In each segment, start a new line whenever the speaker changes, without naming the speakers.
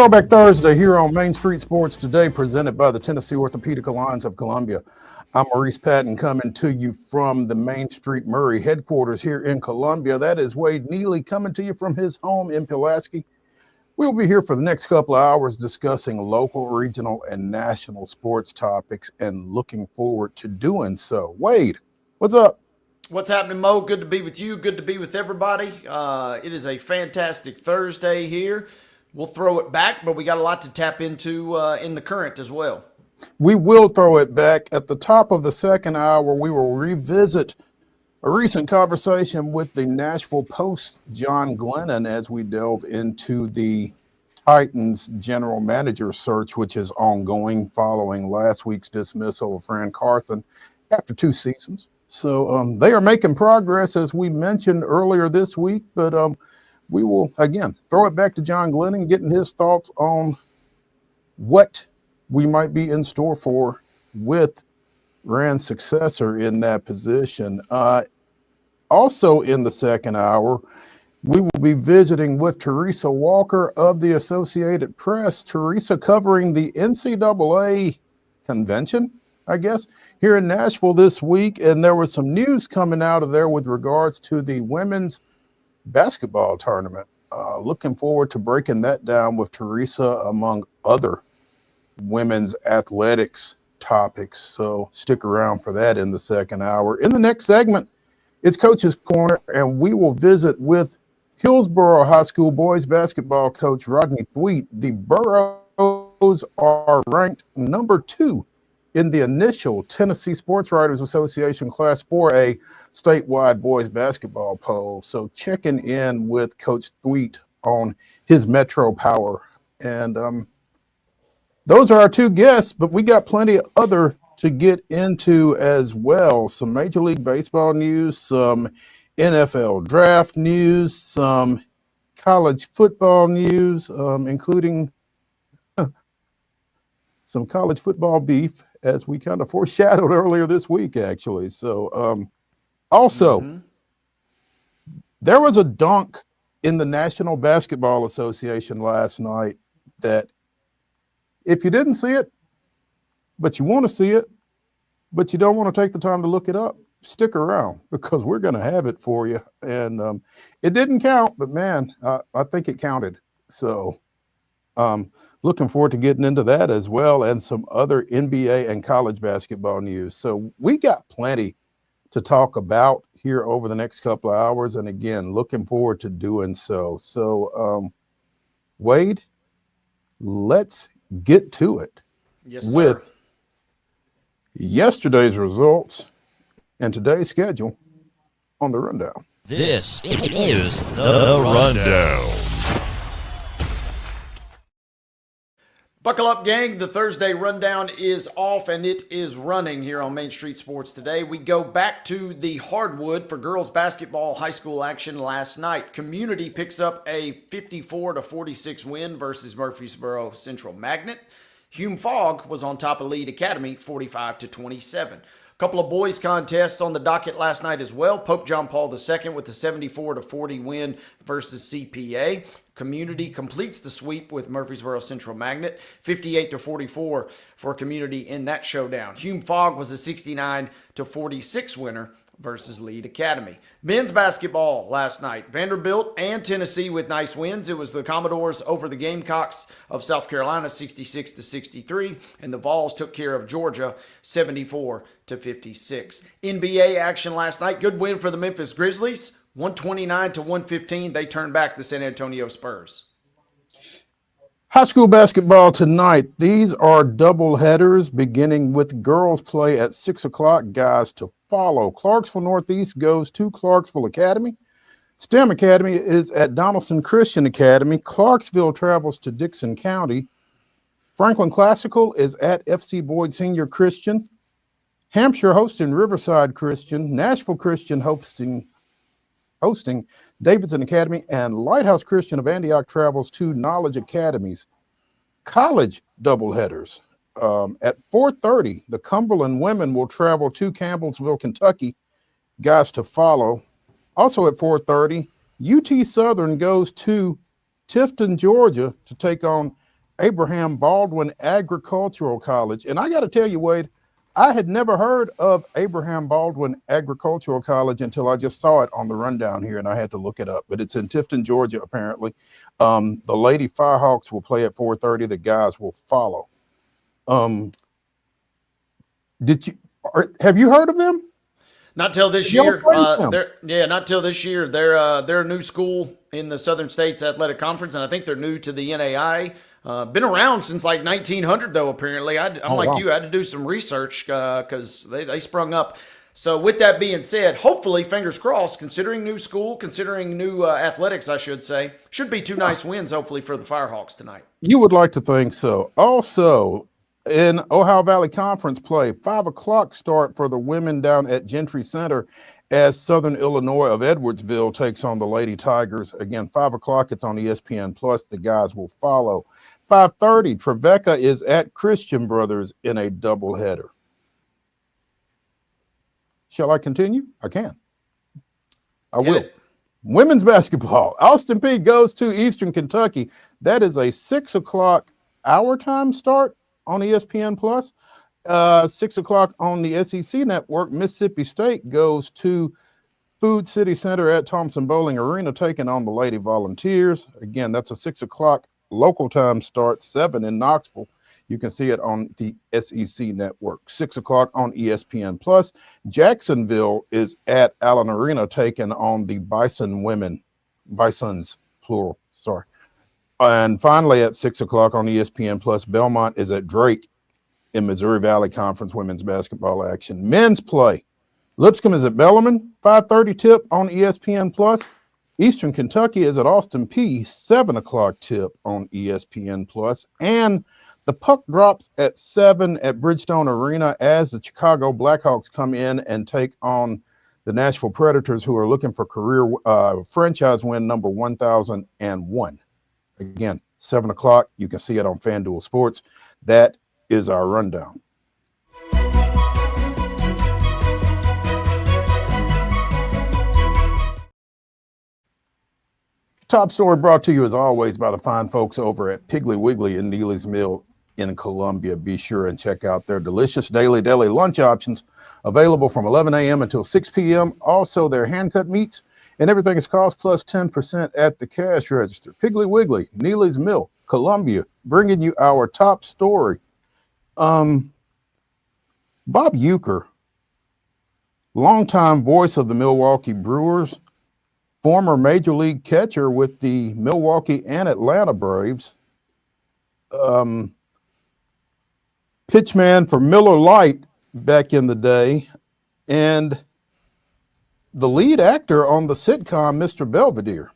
Throwback Thursday here on Main Street Sports Today, presented by the Tennessee Orthopedic Alliance of Columbia. I'm Maurice Patton, coming to you from the Main Street Murray headquarters here in Columbia. That is Wade Neely coming to you from his home in Pulaski. We'll be here for the next couple of hours discussing local, regional, and national sports topics, and looking forward to doing so. Wade, what's up?
What's happening, Mo? Good to be with you. Good to be with everybody. It is a fantastic Thursday here. We'll throw it back, but we got a lot to tap into in the current as well.
We will throw it back. At the top of the second hour, we will revisit a recent conversation with the Nashville Post's John Glennon as we delve into the Titans general manager search, which is ongoing following last week's dismissal of Fran Carthen after 2 seasons. So they are making progress, as we mentioned earlier this week, but we will, again, throw it back to John Glennon, getting his thoughts on what we might be in store for with Rand's successor in that position. Also in the second hour, we will be visiting with Teresa Walker of the Associated Press. Teresa covering the NCAA convention, I guess, here in Nashville this week. And there was some news coming out of there with regards to the women's basketball tournament. Looking forward to breaking that down with Teresa, among other women's athletics topics. So stick around for that in the second hour. In the next segment, it's Coach's Corner, and we will visit with HILLSBORO High School boys basketball coach RODNEY THWEATT. The Burros are ranked number 2 in the initial Tennessee Sports Writers Association Class 4A statewide boys basketball poll. So checking in with Coach THWEATT on his Metro power. And those are our 2 guests, but we got plenty of other to get into as well. Some Major League Baseball news, some NFL draft news, some college football news, including some college football beef, as we kind of foreshadowed earlier this week, actually. So also, there was a dunk in the National Basketball Association last night that if you didn't see it, but you want to see it, but you don't want to take the time to look it up, stick around, because we're going to have it for you. And it didn't count, but man, I think it counted. So looking forward to getting into that as well, and some other NBA and college basketball news. So we got plenty to talk about here over the next couple of hours. And again, looking forward to doing so. So Wade, let's get to it.
Yes, sir.
With yesterday's results and today's schedule on the rundown.
This is the rundown.
Buckle up, gang. The Thursday rundown is off and it is running here on Main Street Sports Today. We go back to the hardwood for girls basketball high school action last night. Community picks up a 54-46 win versus Murfreesboro Central Magnet. Hume Fogg was on top of Lead Academy 45-27. Couple of boys contests on the docket last night as well. Pope John Paul II with the 74-40 win versus CPA. Community completes the sweep with Murfreesboro Central Magnet, 58-44 for Community in that showdown. Hume Fogg was a 69-46 winner versus Lead Academy. Men's basketball last night. Vanderbilt and Tennessee with nice wins. It was the Commodores over the Gamecocks of South Carolina, 66-63, and the Vols took care of Georgia, 74-56. NBA action last night. Good win for the Memphis Grizzlies, 129-115. They turned back the San Antonio Spurs.
High school basketball tonight. These are double headers, beginning with girls play at 6 o'clock. Guys to follow. Clarksville Northeast goes to Clarksville Academy. STEM Academy is at Donaldson Christian Academy. Clarksville travels to Dixon County. Franklin Classical is at FC Boyd Senior Christian. Hampshire hosting Riverside Christian. Nashville Christian hosting Davidson Academy, and Lighthouse Christian of Antioch travels to Knowledge Academies. College doubleheaders. At 4:30, the Cumberland women will travel to Campbellsville, Kentucky. Guys to follow. Also at 4:30, UT Southern goes to Tifton, Georgia to take on Abraham Baldwin Agricultural College. And I got to tell you, Wade, I had never heard of Abraham Baldwin Agricultural College until I just saw it on the rundown here, and I had to look it up. But it's in Tifton, Georgia, apparently. The Lady Firehawks will play at 4:30. The guys will follow. Have you heard of them?
Not till this year. Not till this year. They're a new school in the Southern States Athletic Conference, and I think they're new to the NAI. Been around since like 1900, though, apparently. I'm like you. I had to do some research because they sprung up. So with that being said, hopefully, fingers crossed, considering new school, considering new athletics, I should say, should be two nice wins, hopefully, for the Firehawks tonight.
You would like to think so. Also, in Ohio Valley Conference play, 5 o'clock start for the women down at Gentry Center as Southern Illinois of Edwardsville takes on the Lady Tigers. Again, 5 o'clock, it's on ESPN+. The guys will follow. 5:30, Trevecca is at Christian Brothers in a doubleheader. Shall I continue? I can. I will. Women's basketball. Austin Peay goes to Eastern Kentucky. That is a 6 o'clock our time start on ESPN+. 6 o'clock on the SEC network. Mississippi State goes to Food City Center at Thompson Bowling Arena, taking on the Lady Volunteers. Again, that's a 6 o'clock local time start, 7 in Knoxville. You can see it on the SEC network. 6 o'clock on ESPN+. Jacksonville is at Allen Arena, taking on the Bisons, plural, sorry. And finally, at 6 o'clock on ESPN+, Belmont is at Drake in Missouri Valley Conference women's basketball action. Men's play. Lipscomb is at Bellarmine, 5:30 tip on ESPN+. Eastern Kentucky is at Austin Peay, 7 o'clock tip on ESPN+. And the puck drops at 7 at Bridgestone Arena as the Chicago Blackhawks come in and take on the Nashville Predators, who are looking for career franchise win number 1001. Again, 7 o'clock. You can see it on FanDuel Sports. That is our rundown. Top story brought to you, as always, by the fine folks over at Piggly Wiggly in Neely's Mill in Columbia. Be sure and check out their delicious daily deli lunch options available from 11 a.m. until 6 p.m. Also, their hand-cut meats, and everything is cost plus 10% at the cash register. Piggly Wiggly, Neely's Mill, Columbia, bringing you our top story. Bob Uecker, longtime voice of the Milwaukee Brewers, former Major League catcher with the Milwaukee and Atlanta Braves, pitchman for Miller Lite back in the day, and the lead actor on the sitcom Mr. Belvedere,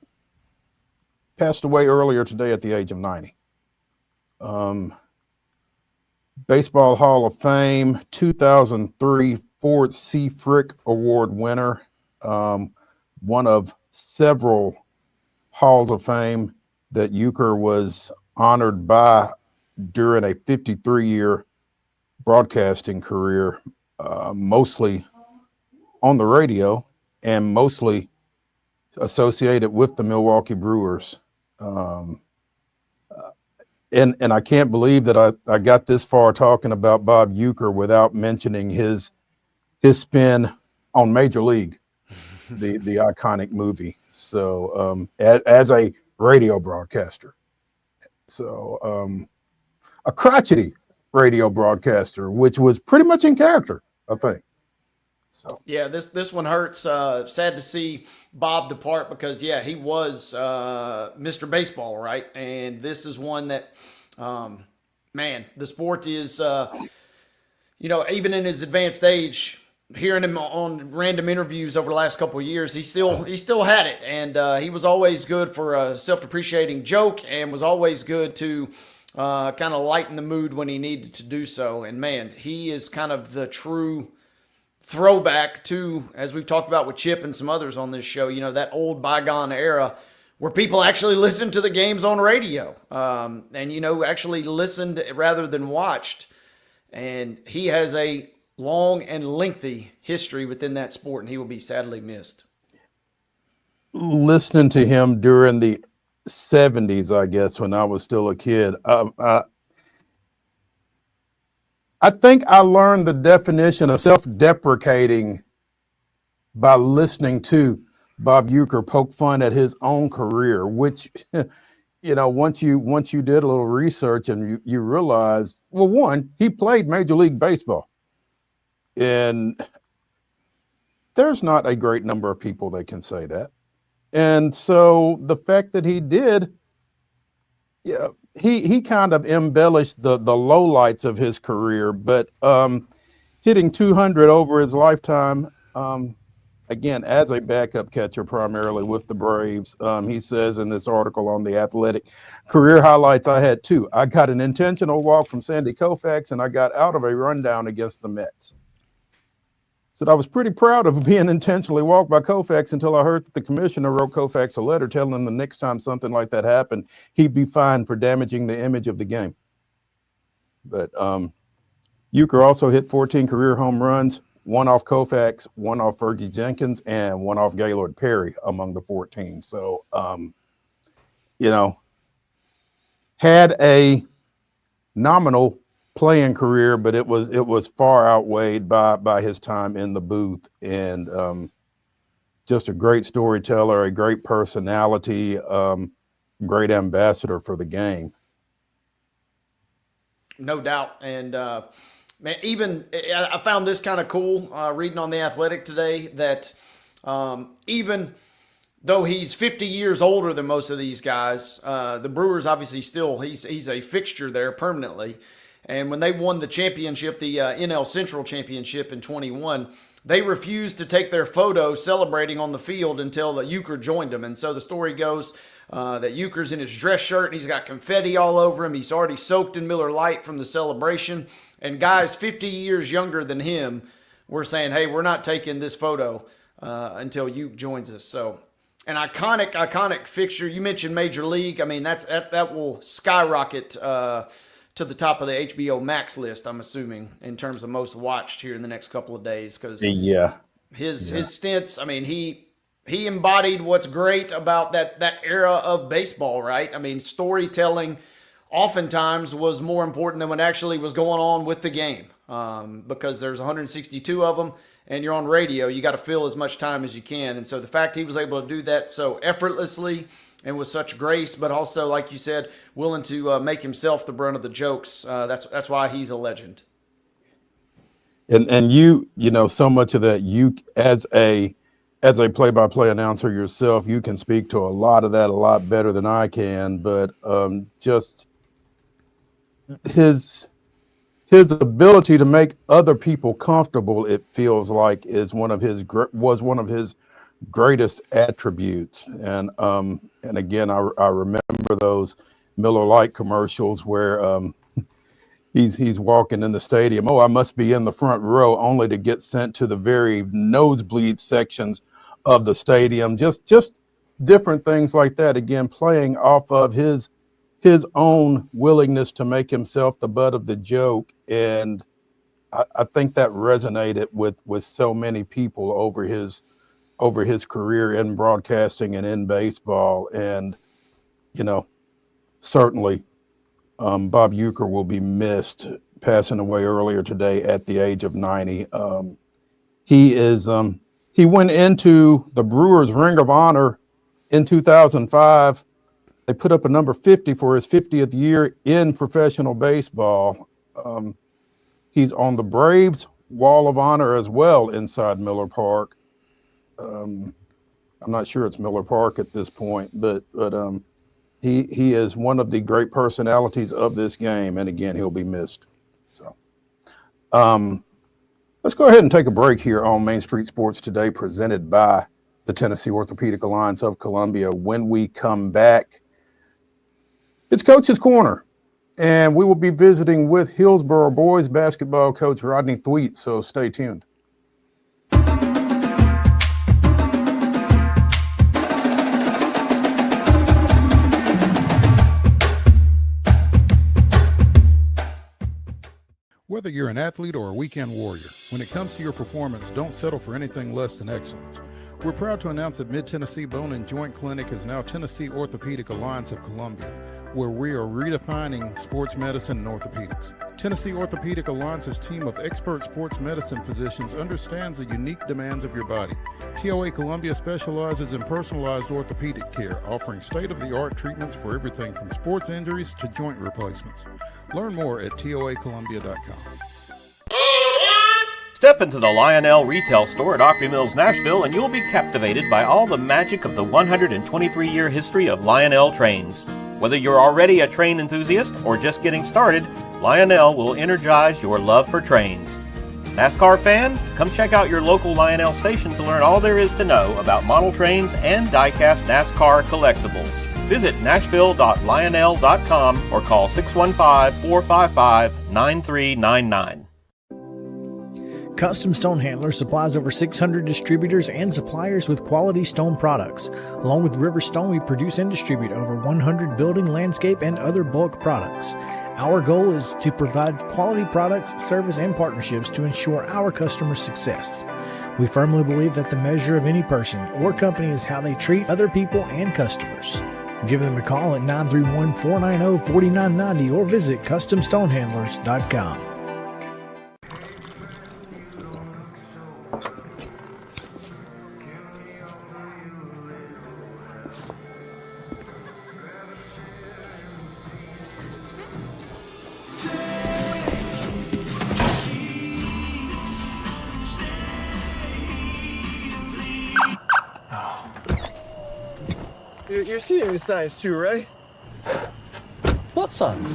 passed away earlier today at the age of 90. Baseball Hall of Fame, 2003 Ford C. Frick Award winner, one of several halls of fame that Uecker was honored by during a 53-year broadcasting career, mostly on the radio and mostly associated with the Milwaukee Brewers. And I can't believe that I got this far talking about Bob Uecker without mentioning his spin on Major League, the iconic movie. So as a radio broadcaster, so a crotchety radio broadcaster, which was pretty much in character, I think. So
yeah, this one hurts. Sad to see Bob depart because he was Mr. Baseball, right? And this is one that, man, the sport is, even in his advanced age, hearing him on random interviews over the last couple of years, he still had it, and he was always good for a self-depreciating joke, and was always good to kind of lighten the mood when he needed to do so. And man, he is kind of the true throwback to, as we've talked about with Chip and some others on this show, that old bygone era where people actually listened to the games on radio, and actually listened rather than watched. And he has a long and lengthy history within that sport, and he will be sadly missed.
Listening to him during the 70s, I guess, when I was still a kid. I think I learned the definition of self-deprecating by listening to Bob Uecker poke fun at his own career, which, once you did a little research and you realize, well, one, he played Major League Baseball, and there's not a great number of people that can say that. And so the fact that he did, yeah, he kind of embellished the lowlights of his career, but hitting 200 over his lifetime, again, as a backup catcher primarily with the Braves. He says in this article on The Athletic, career highlights, I had two. I got an intentional walk from Sandy Koufax, and I got out of a rundown against the Mets. Said I was pretty proud of being intentionally walked by Koufax until I heard that the commissioner wrote Koufax a letter telling him the next time something like that happened, he'd be fined for damaging the image of the game. But Uecker also hit 14 career home runs, one off Koufax, one off Fergie Jenkins, and one off Gaylord Perry among the 14. So, had a nominal playing career, but it was far outweighed by his time in the booth, and just a great storyteller, a great personality, great ambassador for the game.
No doubt. And man, even I found this kind of cool reading on The Athletic today that even though he's 50 years older than most of these guys, the Brewers obviously still he's a fixture there permanently. And when they won the championship, the NL Central Championship in 21, they refused to take their photo celebrating on the field until the Uecker joined them. And so the story goes that Uecker's in his dress shirt, and he's got confetti all over him. He's already soaked in Miller Lite from the celebration. And guys 50 years younger than him were saying, hey, we're not taking this photo until Uecker joins us. So an iconic fixture. You mentioned Major League. I mean, that will skyrocket to the top of the HBO Max list, I'm assuming, in terms of most watched here in the next couple of days. Because his stints, I mean, he embodied what's great about that era of baseball, right? I mean, storytelling oftentimes was more important than what actually was going on with the game, because there's 162 of them, and you're on radio. You got to fill as much time as you can. And so the fact he was able to do that so effortlessly and with such grace, but also, like you said, willing to make himself the brunt of the jokes. That's why he's a legend.
And you so much of that, you as a play-by-play announcer yourself, you can speak to a lot of that a lot better than I can. But just his ability to make other people comfortable, it feels like, was one of his greatest attributes. And again, I remember those Miller Lite commercials where he's walking in the stadium. Oh, I must be in the front row, only to get sent to the very nosebleed sections of the stadium. Just different things like that. Again, playing off of his own willingness to make himself the butt of the joke. And I think that resonated with so many people over his career in broadcasting and in baseball. And, certainly Bob Uecker will be missed, passing away earlier today at the age of 90. He went into the Brewers Ring of Honor in 2005. They put up a number 50 for his 50th year in professional baseball. He's on the Braves Wall of Honor as well inside Miller Park. I'm not sure it's Miller Park at this point, but he is one of the great personalities of this game, and again, he'll be missed. So, let's go ahead and take a break here on Main Street Sports Today, presented by the Tennessee Orthopedic Alliance of Columbia. When we come back, it's Coach's Corner, and we will be visiting with Hillsboro boys basketball coach Rodney THWEATT. So stay tuned.
Whether you're an athlete or a weekend warrior, when it comes to your performance, don't settle for anything less than excellence.
We're proud to announce that Mid-Tennessee Bone and Joint Clinic is now Tennessee Orthopedic Alliance of Columbia, where we are redefining sports medicine and orthopedics. Tennessee Orthopedic Alliance's team of expert sports medicine physicians understands the unique demands of your body. TOA Columbia specializes in personalized orthopedic care, offering state-of-the-art treatments for everything from sports injuries to joint replacements. Learn more at toacolumbia.com.
Step into the Lionel retail store at Opry Mills, Nashville, and you'll be captivated by all the magic of the 123-year history of Lionel trains. Whether you're already a train enthusiast or just getting started, Lionel will energize your love for trains. NASCAR fan? Come check out your local Lionel station to learn all there is to know about model trains and die-cast NASCAR collectibles. Visit nashville.lionel.com or call 615-455-9399.
Custom Stone Handler supplies over 600 distributors and suppliers with quality stone products. Along with River Stone, we produce and distribute over 100 building, landscape, and other bulk products. Our goal is to provide quality products, service, and partnerships to ensure our customers' success. We firmly believe that the measure of any person or company is how they treat other people and customers. Give them a call at 931-490-4990 or visit CustomStonehandlers.com.
You're seeing the signs too, right?
What signs?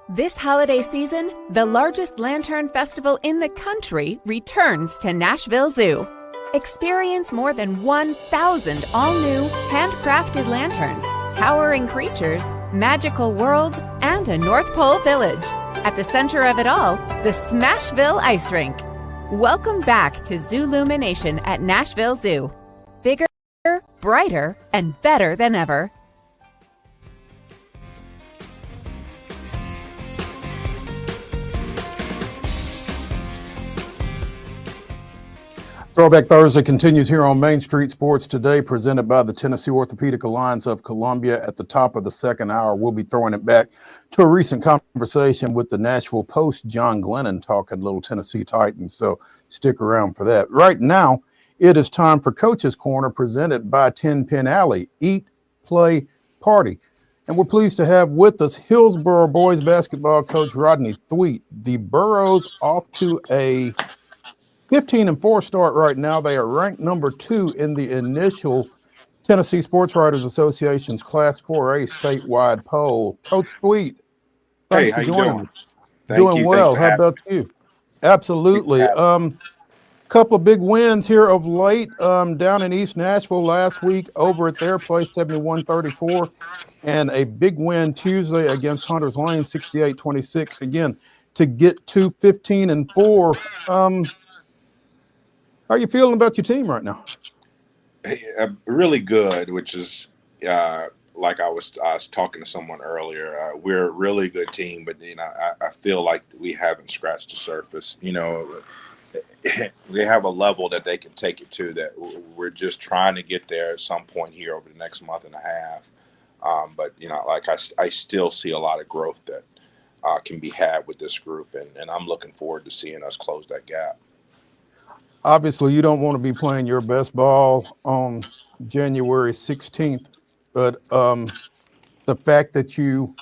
This holiday season, the largest lantern festival in the country returns to Nashville Zoo. Experience more than 1,000 all-new, handcrafted lanterns, towering creatures, magical worlds, and a North Pole village. At the center of it all, the Smashville Ice Rink. Welcome back to Zoolumination at Nashville Zoo. Bigger, brighter, and better than ever.
Throwback Thursday continues here on Main Street Sports Today, presented by the Tennessee Orthopedic Alliance of Columbia. At the top of the second hour, we'll be throwing it back to a recent conversation with the Nashville Post, John Glennon, talking little Tennessee Titans, so stick around for that. Right now, it is time for Coach's Corner, presented by 10 Pin Alley, Eat, Play, Party. And we're pleased to have with us Hillsboro boys basketball coach Rodney THWEATT. The Burros off to a 15-4 start right now. They are ranked number 2 in the initial Tennessee Sports Writers Association's Class 4A statewide poll. Coach THWEATT, thanks for joining us. Doing well. How about you? Absolutely. Couple of big wins here of late down in East Nashville last week over at their place, 71-34, and a big win Tuesday against Hunters Lane, 68-26. Again, to get to 15-4. How are you feeling about your team right now?
Really good, which is like I was talking to someone earlier. We're a really good team, but I feel like we haven't scratched the surface. They have a level that they can take it to that we're just trying to get there at some point here over the next month and a half. But I still see a lot of growth that can be had with this group, and I'm looking forward to seeing us close that gap.
Obviously, you don't want to be playing your best ball on January 16th, but the fact that you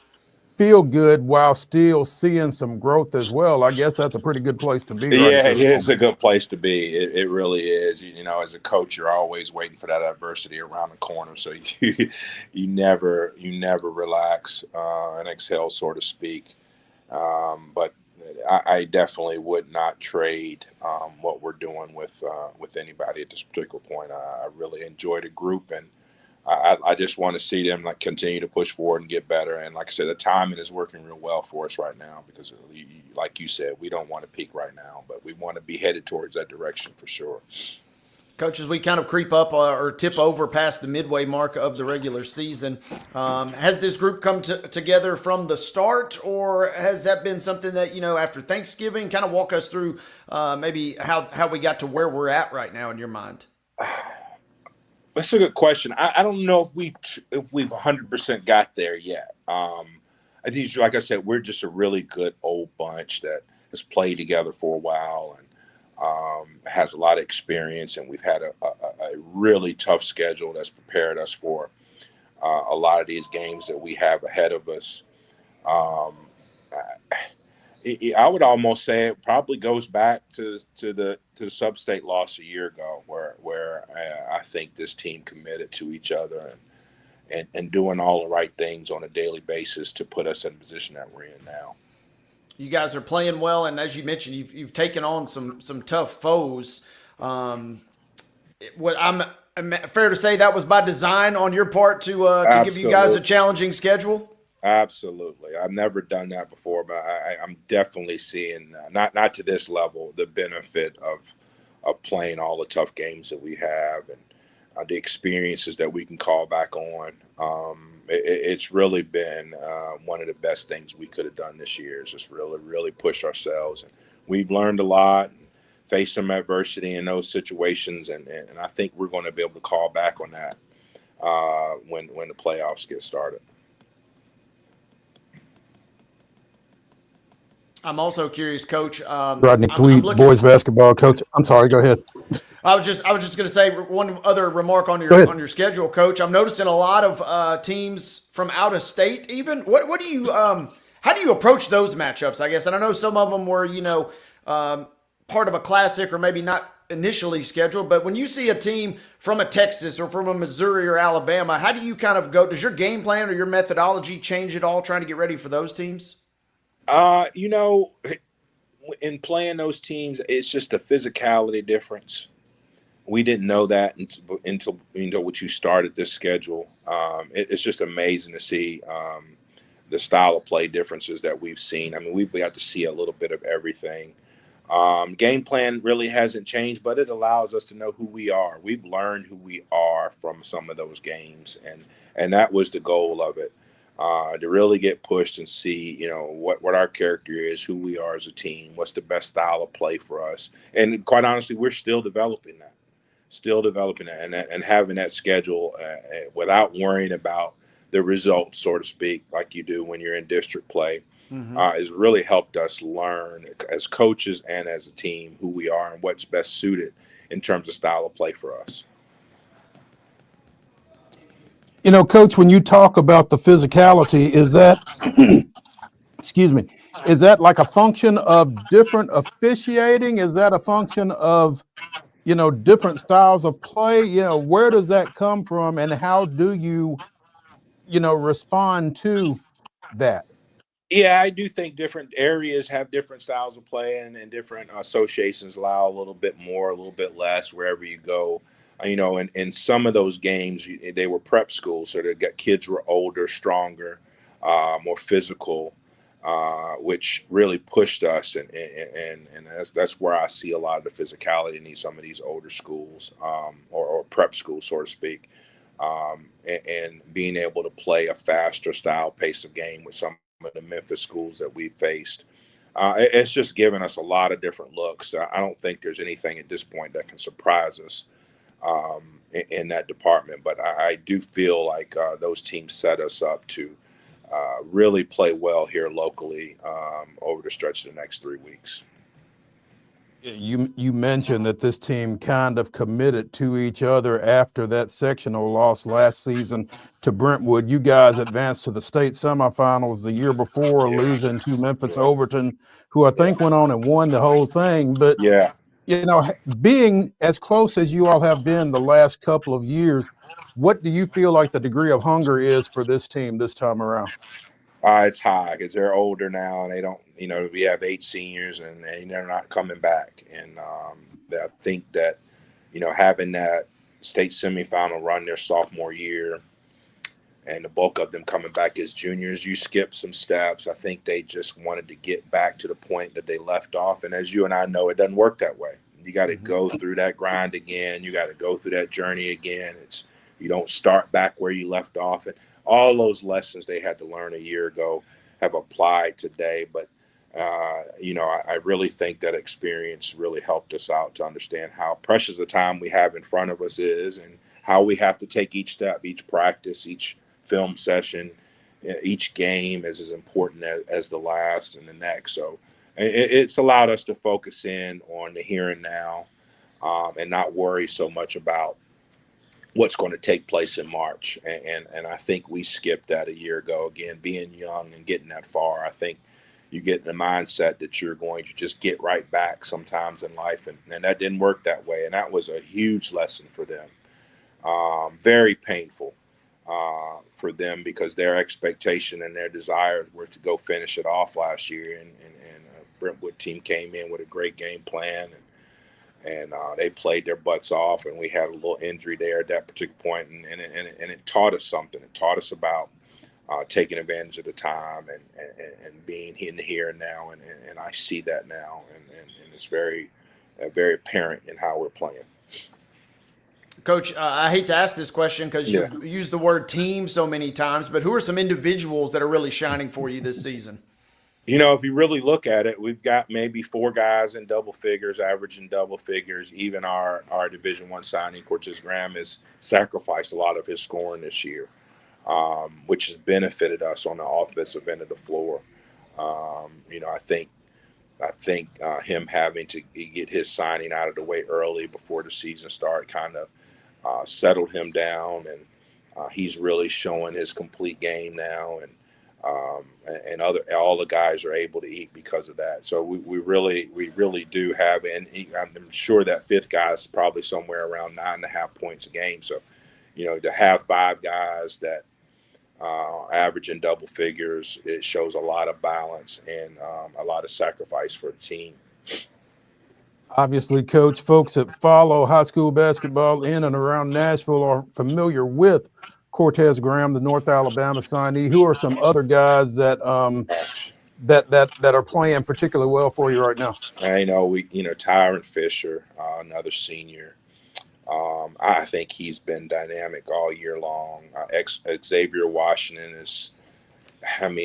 feel good while still seeing some growth as well, I guess that's a pretty good place to be.
Yeah, it is a good place to be. It really is. As a coach, you're always waiting for that adversity around the corner, so you never relax and exhale, so to speak. But I definitely would not trade what we're doing with anybody at this particular point. I really enjoy the group, and I just want to see them continue to push forward and get better. And like I said, the timing is working real well for us right now because, like you said, we don't want to peak right now, but we want to be headed towards that direction for sure.
Coach, as we kind of creep up or tip over past the midway mark of the regular season, has this group come together from the start, or has that been something that, after Thanksgiving, kind of walk us through maybe how we got to where we're at right now in your mind?
That's a good question. I don't know if we've 100% got there yet. I think, like I said, we're just a really good old bunch that has played together for a while and has a lot of experience, and we've had a really tough schedule that's prepared us for a lot of these games that we have ahead of us. I would almost say it probably goes back to the sub-state loss a year ago, where I think this team committed to each other and doing all the right things on a daily basis to put us in the position that we're in now.
You guys are playing well, and as you mentioned, you've taken on some tough foes. What I'm fair to say that was by design on your part to give you guys a challenging schedule.
Absolutely, I've never done that before, but I'm definitely seeing not to this level the benefit of playing all the tough games that we have and the experiences that we can call back on. It's really been one of the best things we could have done this year is just really push ourselves. And we've learned a lot and faced some adversity in those situations. And I think we're going to be able to call back on that when the playoffs get started.
I'm also curious, Coach.
Rodney THWEATT, boys basketball coach. I'm sorry, go ahead.
I was just going to say one other remark on your schedule, Coach. I'm noticing a lot of teams from out of state. Even what do you how do you approach those matchups? I guess, and I know some of them were part of a classic or maybe not initially scheduled, but when you see a team from a Texas or from a Missouri or Alabama, how do you kind of go? Does your game plan or your methodology change at all trying to get ready for those teams?
In playing those teams, it's just a physicality difference. We didn't know that until what you started this schedule. It's just amazing to see the style of play differences that we've seen. I mean, we've got to see a little bit of everything. Game plan really hasn't changed, but it allows us to know who we are. We've learned who we are from some of those games, and that was the goal of it. To really get pushed and see, what our character is, who we are as a team, what's the best style of play for us. And quite honestly, we're still developing that, and having that schedule without worrying about the results, so to speak, like you do when you're in district play, has really helped us learn as coaches and as a team who we are and what's best suited in terms of style of play for us.
Coach, when you talk about the physicality, is that, excuse me, is that like a function of different officiating? Is that a function of, different styles of play? Where does that come from, and how do you, respond to that?
Yeah, I do think different areas have different styles of play, and different associations allow a little bit more, a little bit less wherever you go. In some of those games, they were prep schools, so kids were older, stronger, more physical, which really pushed us, and that's where I see a lot of the physicality in some of these older schools, or prep schools, so to speak, and being able to play a faster style pace of game with some of the Memphis schools that we faced. It's just given us a lot of different looks. I don't think there's anything at this point that can surprise us in that department, but I do feel like those teams set us up to really play well here locally over the stretch of the next 3 weeks.
You mentioned that this team kind of committed to each other after that sectional loss last season to Brentwood. You guys advanced to the state semifinals the year before, losing to Memphis Overton, who I think went on and won the whole thing. But being as close as you all have been the last couple of years, what do you feel like the degree of hunger is for this team this time around?
It's high because they're older now, and they don't, we have 8 seniors and they're not coming back. And I think that, having that state semifinal run their sophomore year and the bulk of them coming back as juniors, you skip some steps. I think they just wanted to get back to the point that they left off. And as you and I know, it doesn't work that way. You got to go through that grind again. You got to go through that journey again. You don't start back where you left off. And all those lessons they had to learn a year ago have applied today. But, I really think that experience really helped us out to understand how precious the time we have in front of us is, and how we have to take each step, each practice, each film session, each game is as important as the last and the next. So it's allowed us to focus in on the here and now, and not worry so much about what's going to take place in March. And I think we skipped that a year ago. Again, being young and getting that far, I think you get in the mindset that you're going to just get right back sometimes in life. And that didn't work that way. And that was a huge lesson for them. Very painful for them, because their expectation and their desires were to go finish it off last year. And Brentwood team came in with a great game plan, and they played their butts off, and we had a little injury there at that particular point, and it taught us something. It taught us about taking advantage of the time and being in the here and now, and I see that now, and it's very apparent in how we're playing.
Coach, I hate to ask this question because you've used the word team so many times, but who are some individuals that are really shining for you this season?
If you really look at it, we've got maybe 4 guys in double figures, averaging double figures. Even our Division I signing, Cortez Graham, has sacrificed a lot of his scoring this year, which has benefited us on the offensive end of the floor. I think him having to get his signing out of the way early before the season started kind of settled him down, and he's really showing his complete game now, and all the guys are able to eat because of that. So we really do have, and I'm sure that 5th guy is probably somewhere around 9.5 points a game. So, to have 5 guys that averaging double figures, it shows a lot of balance and a lot of sacrifice for the team.
Obviously, Coach, folks that follow high school basketball in and around Nashville are familiar with Cortez Graham, the North Alabama signee. Who are some other guys that that are playing particularly well for you right now?
Tyron Fisher, another senior. I think he's been dynamic all year long. Xavier Washington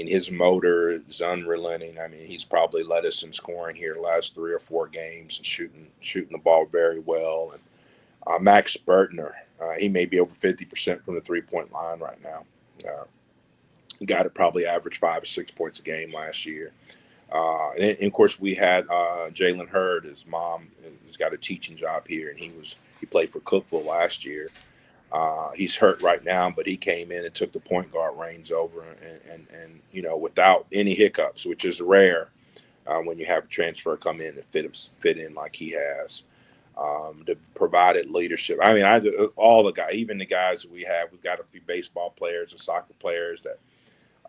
his motor is unrelenting. He's probably led us in scoring here the last 3 or 4 games and shooting the ball very well. And Max Bertner, he may be over 50% from the 3-point line right now. Got to probably average 5 or 6 points a game last year. And of course, we had Jalen Hurd. His mom has got a teaching job here, and he played for Cookville last year. He's hurt right now, but he came in and took the point guard reins over, and without any hiccups, which is rare when you have a transfer come in and fit in like he has. Provided leadership. All the guys, even the guys that we've got a few baseball players and soccer players that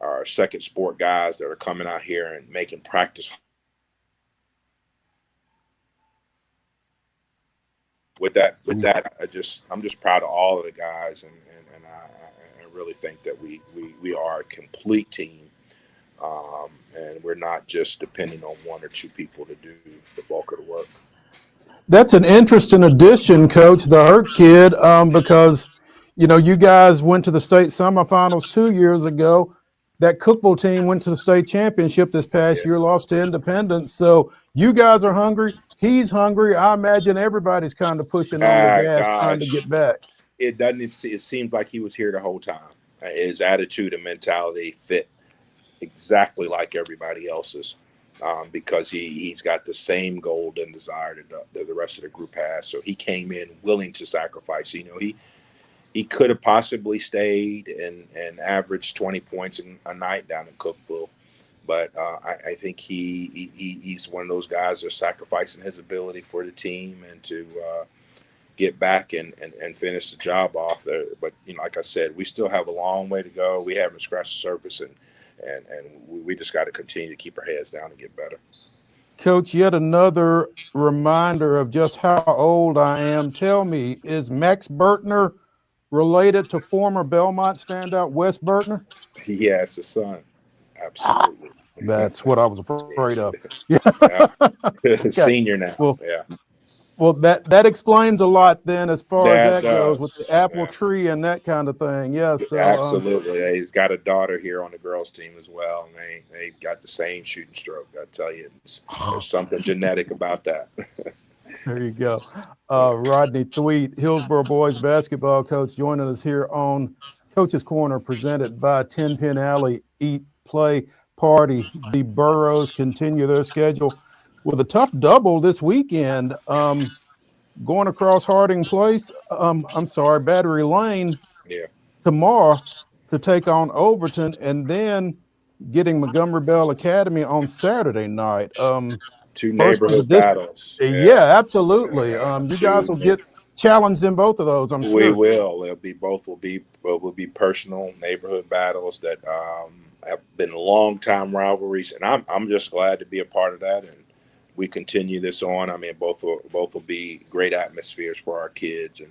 are second sport guys that are coming out here and making practice. With that, I'm just proud of all of the guys, and I really think that we are a complete team, and we're not just depending on 1 or 2 people to do the bulk of the work.
That's an interesting addition, Coach, the Hurt kid, because you guys went to the state semifinals 2 years ago. That Cookville team went to the state championship this past year, lost to Independence. So you guys are hungry. He's hungry. I imagine everybody's kind of pushing on the gas, trying to get back.
It seems like he was here the whole time. His attitude and mentality fit exactly like everybody else's, because he's got the same goal and desire that the rest of the group has. So he came in willing to sacrifice. He could have possibly stayed and averaged 20 points a night down in Cookville. But I think he's one of those guys that's sacrificing his ability for the team and to get back and finish the job off there. But like I said, we still have a long way to go. We haven't scratched the surface, and we just got to continue to keep our heads down and get better.
Coach, yet another reminder of just how old I am. Tell me, is Max Bertner related to former Belmont standout Wes Bertner?
Yes, the son. Absolutely.
That's what I was afraid of.
Yeah. Senior now.
Well, that explains a lot then, as far as
That
that goes, with
does.
the apple
Yeah,
tree and that kind of thing. Yeah. So,
absolutely. He's got a daughter here on the girls' team as well, and they got the same shooting stroke. I tell you, there's something genetic about that.
there you go. Rodney THWEATT, Hillsboro boys basketball coach, joining us here on Coach's Corner, presented by 10 Pin Alley Eat Play Party. The Burros continue their schedule with a tough double this weekend. Going across Harding Place, Battery Lane
Yeah.
tomorrow to take on Overton, and then getting Montgomery Bell Academy on Saturday night.
Two
First of the
neighborhood battles.
yeah, absolutely. You guys will
Two
get challenged in both of those, I'm
We
sure.
will. Will be personal neighborhood battles that have been long time rivalries, and I'm just glad to be a part of that. And we continue this on. I mean, both will be great atmospheres for our kids, and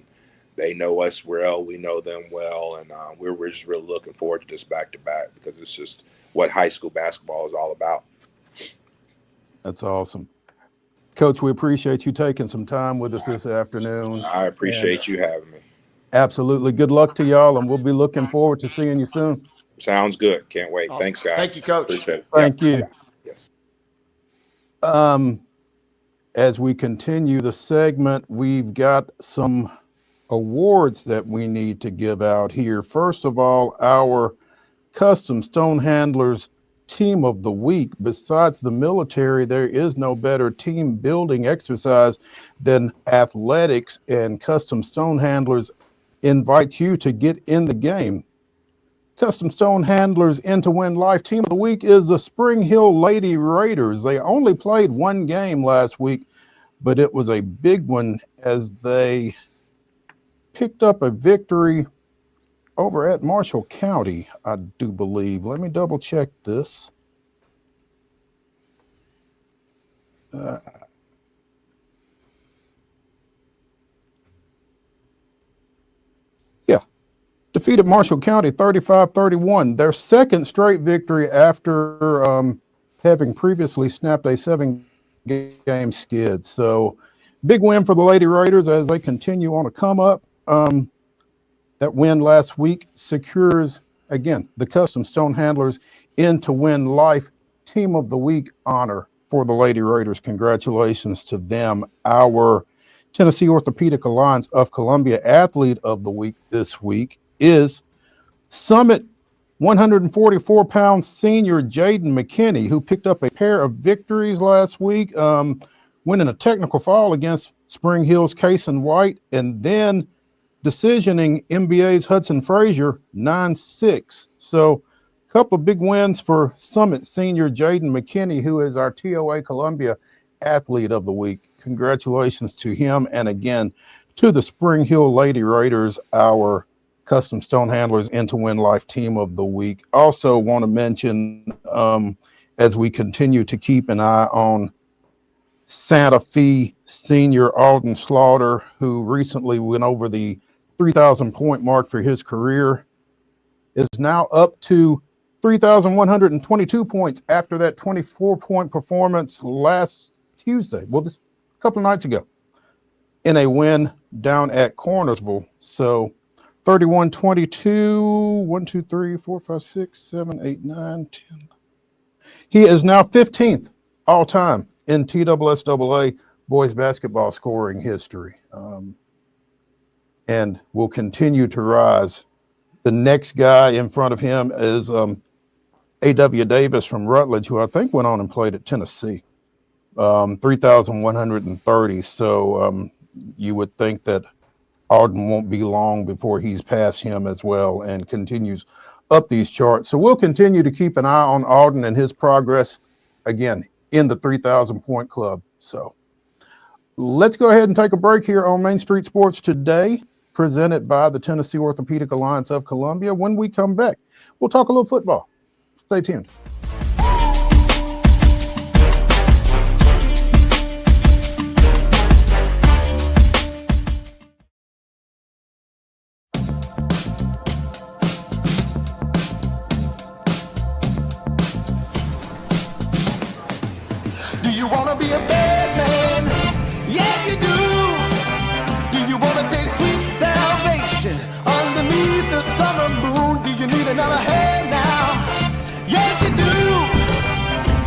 they know us well. We know them well, and we're just really looking forward to this back to back, because it's just what high school basketball is all about.
That's awesome. Coach, we appreciate you taking some time with us this afternoon.
I appreciate you having me.
Absolutely. Good luck to y'all, and we'll be looking forward to seeing you soon.
Sounds good. Can't wait.
Awesome.
Thanks, guys.
Thank you, Coach.
Appreciate it.
Thank you.
Yes.
As we continue the segment, we've got some awards that we need to give out here. First of all, our Custom Stone Handlers Team of the Week. Besides the military, there is no better team building exercise than athletics, and Custom Stone Handlers invites you to get in the game. Custom Stone Handlers In to Win Life Team of the Week is the Spring Hill Lady Raiders. They only played one game last week, but it was a big one as they picked up a victory over at Marshall County, I do believe. Let me double check this. Defeated Marshall County 35-31, their second straight victory after having previously snapped a 7-game skid. So big win for the Lady Raiders as they continue on a come up. That win last week secures, again, the Custom Stone Handlers In to Win Life Team of the Week honor for the Lady Raiders. Congratulations to them. Our Tennessee Orthopedic Alliance of Columbia Athlete of the Week this week is Summit 144-pound senior Jaden McKinney, who picked up a pair of victories last week, winning a technical fall against Spring Hill's Kason White, and then decisioning NBA's Hudson Frazier 9-6. So a couple of big wins for Summit senior Jaden McKinney, who is our TOA Columbia Athlete of the Week. Congratulations to him, and again to the Spring Hill Lady Raiders, our Custom Stone Handlers In to Win Life Team of the Week. Also want to mention, as we continue to keep an eye on Santa Fe senior Alden Slaughter, who recently went over the 3,000 point mark for his career, is now up to 3,122 points after that 24-point performance last Tuesday. Well, this couple of nights ago, in a win down at Cornersville. So 31-22, 1, 2, 3, 4, 5, 6, 7, 8, 9, 10. He is now 15th all time in TSSAA boys basketball scoring history, and will continue to rise. The next guy in front of him is A.W. Davis from Rutledge, who I think went on and played at Tennessee, 3,130. So you would think that Alden won't be long before he's past him as well and continues up these charts. So we'll continue to keep an eye on Alden and his progress, again, in the 3,000 point club. So let's go ahead and take a break here on Main Street Sports Today, presented by the Tennessee Orthopedic Alliance of Columbia. When we come back, we'll talk a little football. Stay tuned.
Do you want to be a bad man? Yes, you do. another hand now. Yes, you do.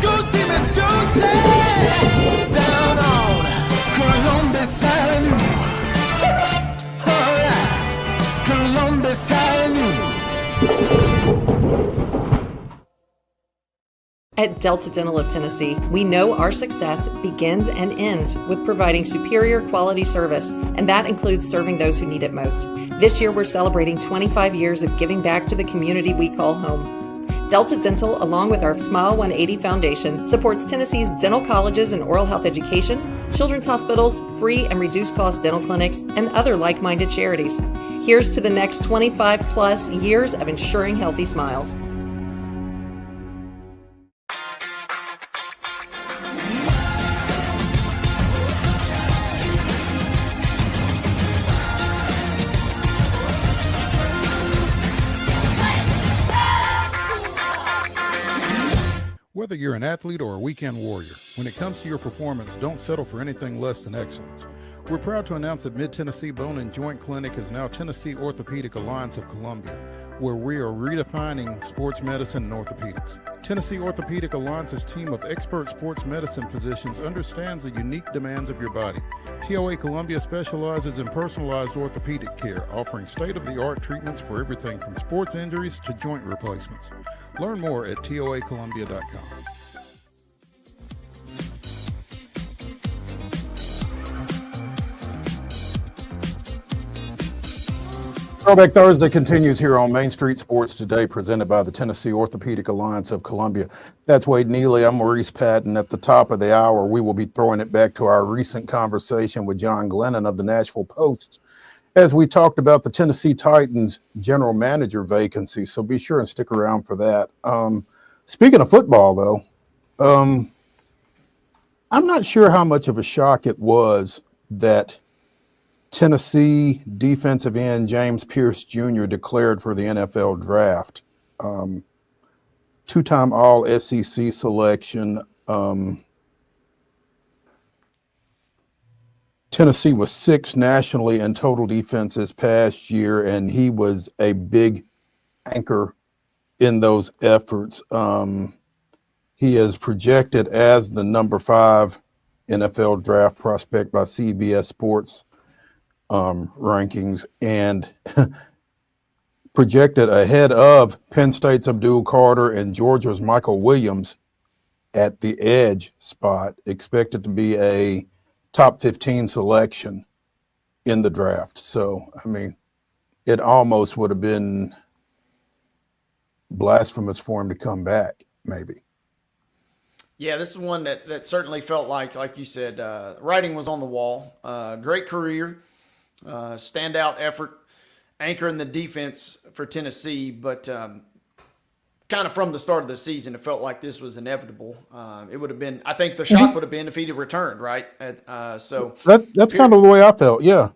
Go see Miss Josie down on Columbus Avenue. All right, Columbus Avenue.
At Delta Dental of Tennessee, we know our success begins and ends with providing superior quality service, and that includes serving those who need it most. This year, we're celebrating 25 years of giving back to the community we call home. Delta Dental, along with our Smile 180 Foundation, supports Tennessee's dental colleges and oral health education, children's hospitals, free and reduced cost dental clinics, and other like-minded charities. Here's to the next 25 plus years of ensuring healthy smiles.
Whether you're an athlete or a weekend warrior, when it comes to your performance, don't settle for anything less than excellence. We're proud to announce that Mid-Tennessee Bone and Joint Clinic is now Tennessee Orthopedic Alliance of Columbia, where we are redefining sports medicine and orthopedics. Tennessee Orthopedic Alliance's team of expert sports medicine physicians understands the unique demands of your body. TOA Columbia specializes in personalized orthopedic care, offering state-of-the-art treatments for everything from sports injuries to joint replacements. Learn more at toacolumbia.com. Throwback Thursday continues here on Main Street Sports Today, presented by the Tennessee Orthopedic Alliance of Columbia. That's Wade Neely. I'm Maurice Patton. At the top of the hour, we will be throwing it back to our recent conversation with John Glennon of the Nashville Post, as we talked about the Tennessee Titans general manager vacancy. So be sure and stick around for that. Speaking of football, though, I'm not sure how much of a shock it was that Tennessee defensive end James Pierce Jr. declared for the NFL draft. Two-time All-SEC selection. Tennessee was sixth nationally in total defense this past year, and he was a big anchor in those efforts. He is projected as the number 5 NFL draft prospect by CBS Sports rankings, and projected ahead of Penn State's Abdul Carter and Georgia's Michael Williams at the edge spot, expected to be a top 15 selection in the draft. So, I mean, it almost would have been blasphemous for him to come back, maybe.
Yeah, this is one that certainly felt like you said, writing was on the wall. Great career, standout effort, anchoring the defense for Tennessee, but kind of from the start of the season, it felt like this was inevitable. It would have been, I think the shock would have been if he'd have returned, right? So
that's kind of the way I felt, yeah.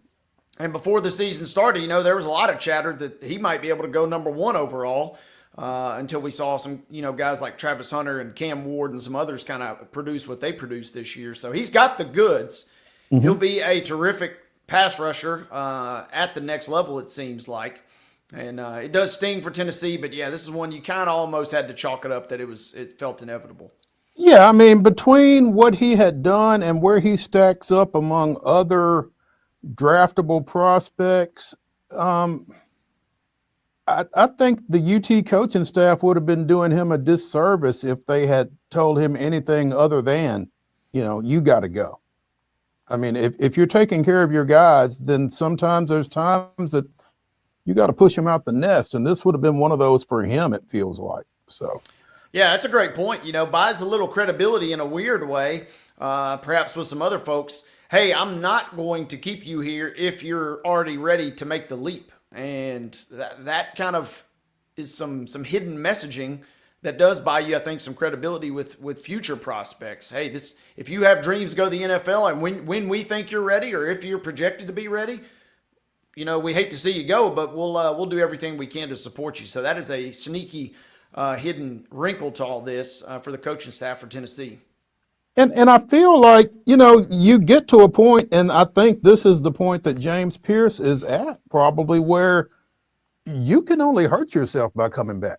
And before the season started, there was a lot of chatter that he might be able to go number 1 overall until we saw some, guys like Travis Hunter and Cam Ward and some others kind of produce what they produced this year. So he's got the goods. Mm-hmm. He'll be a terrific pass rusher at the next level, it seems like. And it does sting for Tennessee, but yeah, this is one you kind of almost had to chalk it up that it felt inevitable.
Yeah, I mean, between what he had done and where he stacks up among other draftable prospects, I think the UT coaching staff would have been doing him a disservice if they had told him anything other than, you got to go. I mean, if you're taking care of your guys, then sometimes there's times that you got to push him out the nest, and this would have been one of those for him, it feels like. So,
yeah, that's a great point. Buys a little credibility in a weird way, perhaps with some other folks. Hey, I'm not going to keep you here if you're already ready to make the leap. And that kind of is some hidden messaging that does buy you, I think, some credibility with future prospects. Hey, if you have dreams to go to the NFL, and when we think you're ready, or if you're projected to be ready, we hate to see you go, but we'll do everything we can to support you. So that is a sneaky hidden wrinkle to all this for the coaching staff for Tennessee.
And I feel like, you get to a point, and I think this is the point that James Pierce is at, probably, where you can only hurt yourself by coming back.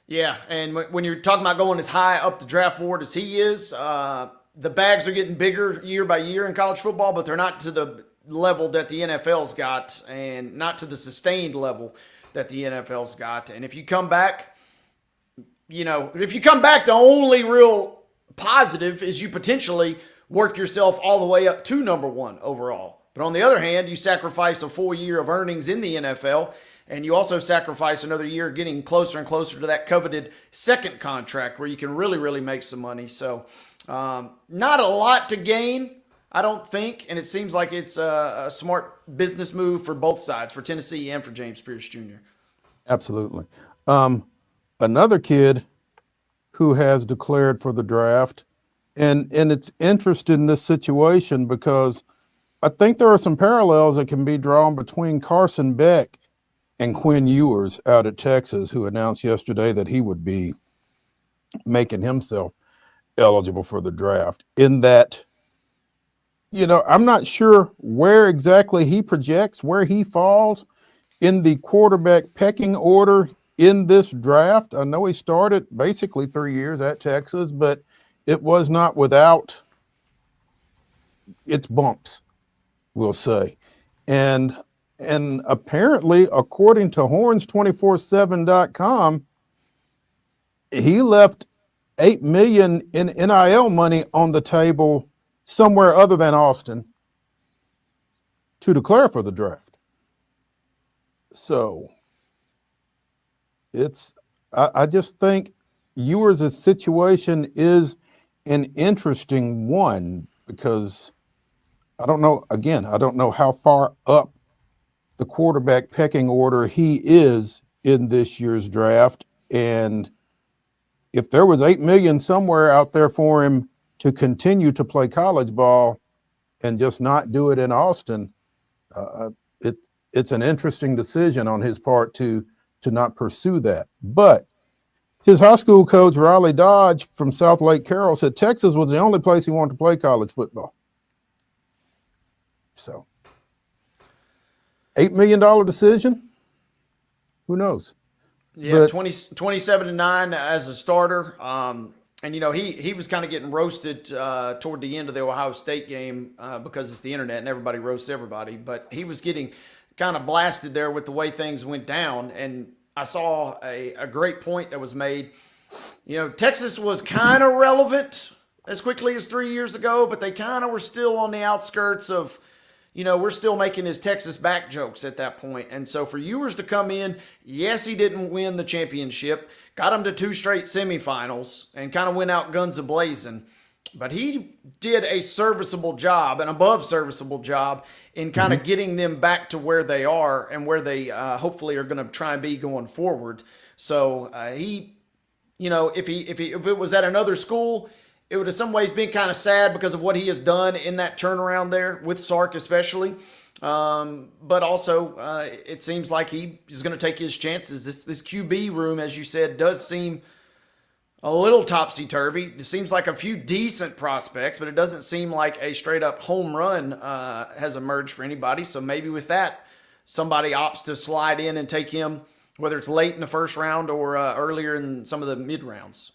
Yeah, and when you're talking about going as high up the draft board as he is, the bags are getting bigger year by year in college football, but they're not to the level that the NFL's got and not to the sustained level that the NFL's got. And if you come back, the only real positive is you potentially work yourself all the way up to number one overall. But on the other hand, you sacrifice a full year of earnings in the NFL, and you also sacrifice another year getting closer and closer to that coveted second contract where you can really, really make some money. So not a lot to gain, I don't think, and it seems like it's a smart business move for both sides, for Tennessee and for James Pierce Jr.
Absolutely. Another kid who has declared for the draft, and it's interesting in this situation because I think there are some parallels that can be drawn between Carson Beck and Quinn Ewers out at Texas, who announced yesterday that he would be making himself eligible for the draft. In that, I'm not sure where exactly he projects, where he falls in the quarterback pecking order in this draft. I know he started basically 3 years at Texas, but it was not without its bumps, we'll say. And apparently, according to horns247.com, he left $8 million in NIL money on the table somewhere other than Austin to declare for the draft. So I just think Ewers' situation is an interesting one because I don't know how far up the quarterback pecking order he is in this year's draft. And if there was $8 million somewhere out there for him to continue to play college ball and just not do it in Austin, it's an interesting decision on his part to not pursue that. But his high school coach, Riley Dodge from South Lake Carroll, said Texas was the only place he wanted to play college football. So, $8 million decision? Who knows?
Yeah, 27-9 as a starter. And, he was kind of getting roasted toward the end of the Ohio State game because it's the internet and everybody roasts everybody. But he was getting kind of blasted there with the way things went down. And I saw a great point that was made. Texas was kind of relevant as quickly as 3 years ago, but they kind of were still on the outskirts of, we're still making his Texas back jokes at that point. And so for Ewers to come in, yes, he didn't win the championship, got him to 2 straight semifinals, and kind of went out guns a-blazing. But he did a serviceable job, an above serviceable job, in kind of getting them back to where they are and where they hopefully are going to try and be going forward. So if it was at another school, it would in some ways been kind of sad because of what he has done in that turnaround there with Sark especially. But also it seems like he is going to take his chances. This QB room, as you said, does seem a little topsy-turvy. It seems like a few decent prospects, but it doesn't seem like a straight-up home run has emerged for anybody. So maybe with that, somebody opts to slide in and take him, whether it's late in the first round or earlier in some of the mid-rounds.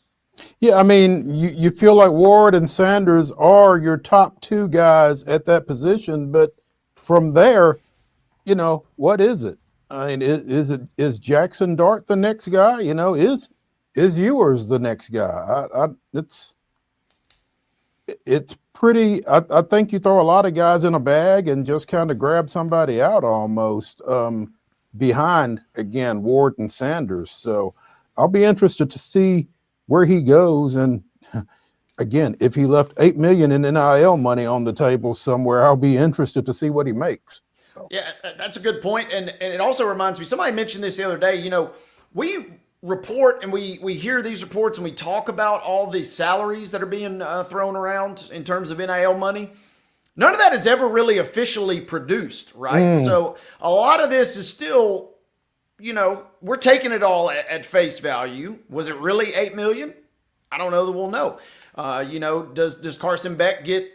Yeah, I mean, you feel like Ward and Sanders are your top 2 guys at that position, but from there, what is it? I mean, is Jackson Dart the next guy? Is Ewers the next guy? It's pretty. I think you throw a lot of guys in a bag and just kind of grab somebody out almost behind again Ward and Sanders. So I'll be interested to see where he goes. And again, if he left $8 million in NIL money on the table somewhere, I'll be interested to see what he makes. So.
Yeah, that's a good point. And it also reminds me, somebody mentioned this the other day, we report and we hear these reports and we talk about all the salaries that are being thrown around in terms of NIL money. None of that is ever really officially produced, right? So a lot of this is still, we're taking it all at face value. Was it really $8 million? I don't know that we'll know. Does Carson Beck get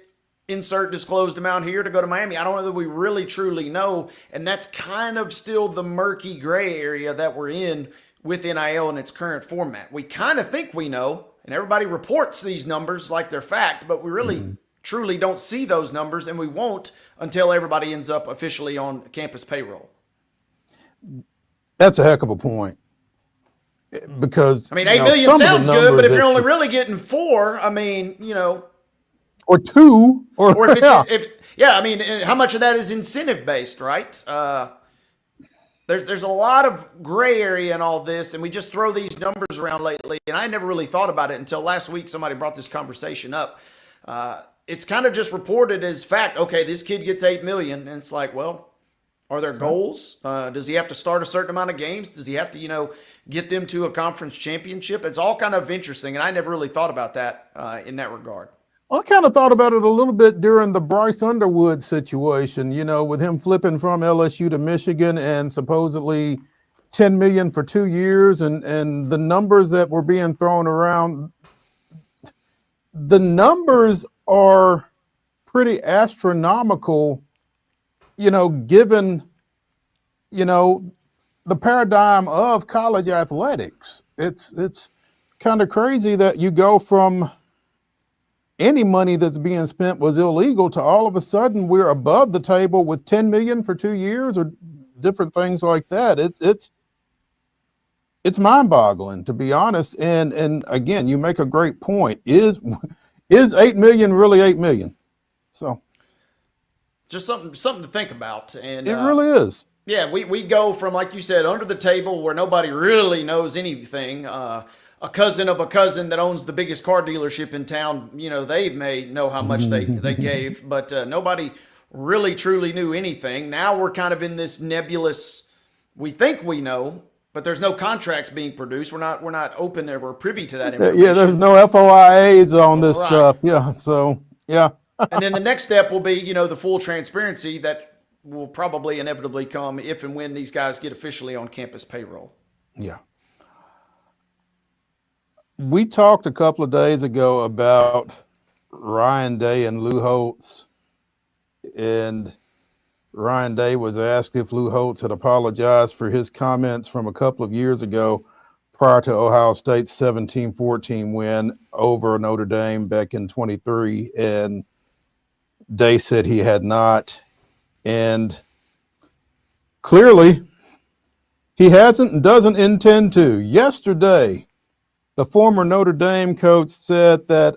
insert disclosed amount here to go to Miami. I don't know that we really truly know, and that's kind of still the murky gray area that we're in with NIL in its current format. We kind of think we know, and everybody reports these numbers like they're fact, but we really truly don't see those numbers, and we won't until everybody ends up officially on campus payroll.
That's a heck of a point. Because
I mean, 8 million sounds good, but if you're only really getting 4, I mean,
or 2, or
if it's I mean, how much of that is incentive based, right? There's a lot of gray area in all this, and we just throw these numbers around lately, and I never really thought about it until last week. Somebody brought this conversation up. It's kind of just reported as fact. Okay, this kid gets 8 million, and it's like, well, are there goals? Does he have to start a certain amount of games? Does he have to, get them to a conference championship? It's all kind of interesting, and I never really thought about that in that regard.
I kind of thought about it a little bit during the Bryce Underwood situation, with him flipping from LSU to Michigan and supposedly $10 million for 2 years, and the numbers that were being thrown around. The numbers are pretty astronomical, given, the paradigm of college athletics. It's kind of crazy that you go from any money that's being spent was illegal to all of a sudden we're above the table with 10 million for 2 years or different things like that. It's mind-boggling, to be honest. And again, you make a great point. Is 8 million really 8 million? So
just something to think about. And
it really is.
Yeah, we go from, like you said, under the table where nobody really knows anything. A cousin of a cousin that owns the biggest car dealership in town, they may know how much they gave, but nobody really truly knew anything. Now we're kind of in this nebulous, we think we know, but there's no contracts being produced. We're not open or we're privy to that information.
Yeah, there's no FOIAs on this stuff. Yeah, so yeah.
And then the next step will be, the full transparency that will probably inevitably come if and when these guys get officially on campus payroll.
Yeah. We talked a couple of days ago about Ryan Day and Lou Holtz, and Ryan Day was asked if Lou Holtz had apologized for his comments from a couple of years ago prior to Ohio State's 17-14 win over Notre Dame back in 23, and Day said he had not. And clearly he hasn't and doesn't intend to. Yesterday, the former Notre Dame coach said that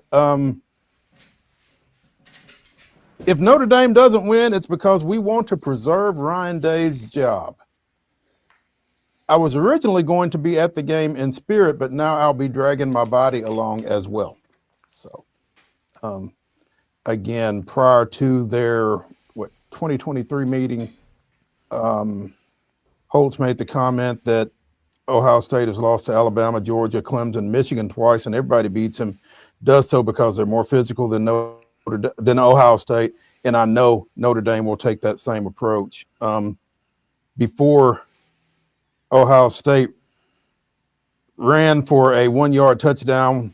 if Notre Dame doesn't win, it's because we want to preserve Ryan Day's job. I was originally going to be at the game in spirit, but now I'll be dragging my body along as well. So, again, prior to their 2023 meeting, Holtz made the comment that Ohio State has lost to Alabama, Georgia, Clemson, Michigan twice, and everybody beats them. Does so because they're more physical than Ohio State, and I know Notre Dame will take that same approach. Before Ohio State ran for a 1-yard touchdown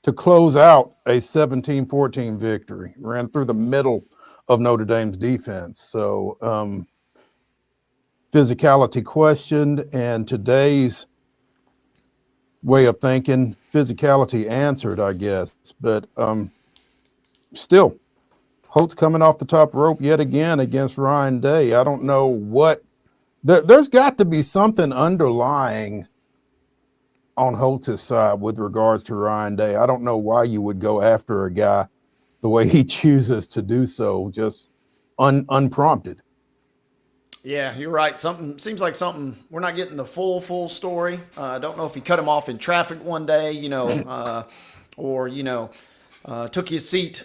to close out a 17-14 victory, ran through the middle of Notre Dame's defense. So physicality questioned, and today's way of thinking, physicality answered, I guess. But still, Holtz coming off the top rope yet again against Ryan Day. I don't know what there's got to be something underlying on Holtz's side with regards to Ryan Day. I don't know why you would go after a guy the way he chooses to do so, just unprompted.
Yeah, you're right. Seems like we're not getting the full story. I don't know if he cut him off in traffic one day, or took his seat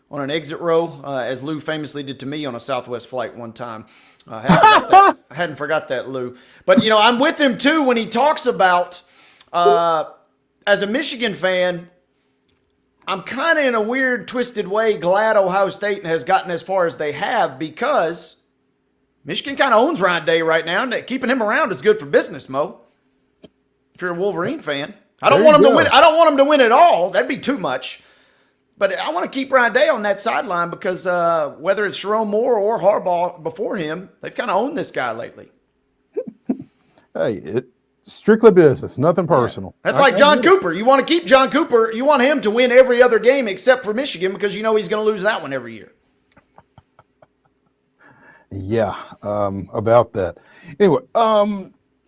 on an exit row, as Lou famously did to me on a Southwest flight one time. I hadn't forgot that, Lou. But I'm with him too when he talks about, as a Michigan fan, I'm kind of in a weird, twisted way glad Ohio State has gotten as far as they have, because Michigan kind of owns Ryan Day right now, and keeping him around is good for business, Mo. If you're a Wolverine fan, I don't want him to win. I don't want him to win it all. That'd be too much. But I want to keep Ryan Day on that sideline because whether it's Jerome Moore or Harbaugh before him, they've kind of owned this guy lately.
Hey, it's strictly business, nothing personal.
That's like John Cooper. You want to keep John Cooper. You want him to win every other game except for Michigan because you know he's going to lose that one every year.
Yeah, about that. Anyway,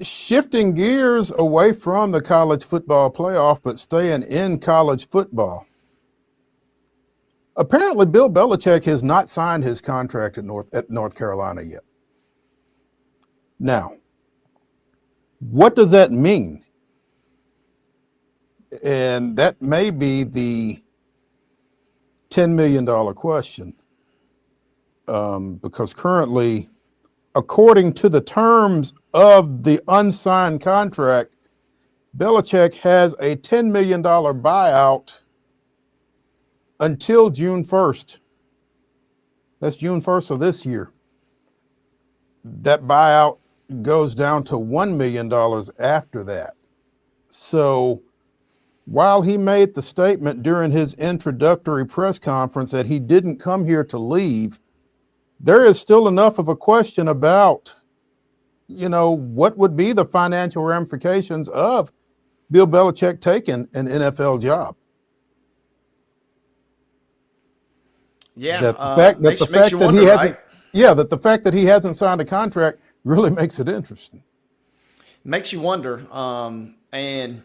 shifting gears away from the college football playoff, but staying in college football. Apparently, Bill Belichick has not signed his contract at North Carolina yet. Now, what does that mean? And that may be the $10 million question. Because currently, according to the terms of the unsigned contract, Belichick has a $10 million buyout until June 1st. That's June 1st of this year. That buyout goes down to $1 million after that. So while he made the statement during his introductory press conference that he didn't come here to leave, there is still enough of a question about, what would be the financial ramifications of Bill Belichick taking an NFL job.
Yeah,
that the fact that he hasn't signed a contract really makes it interesting.
Makes you wonder. And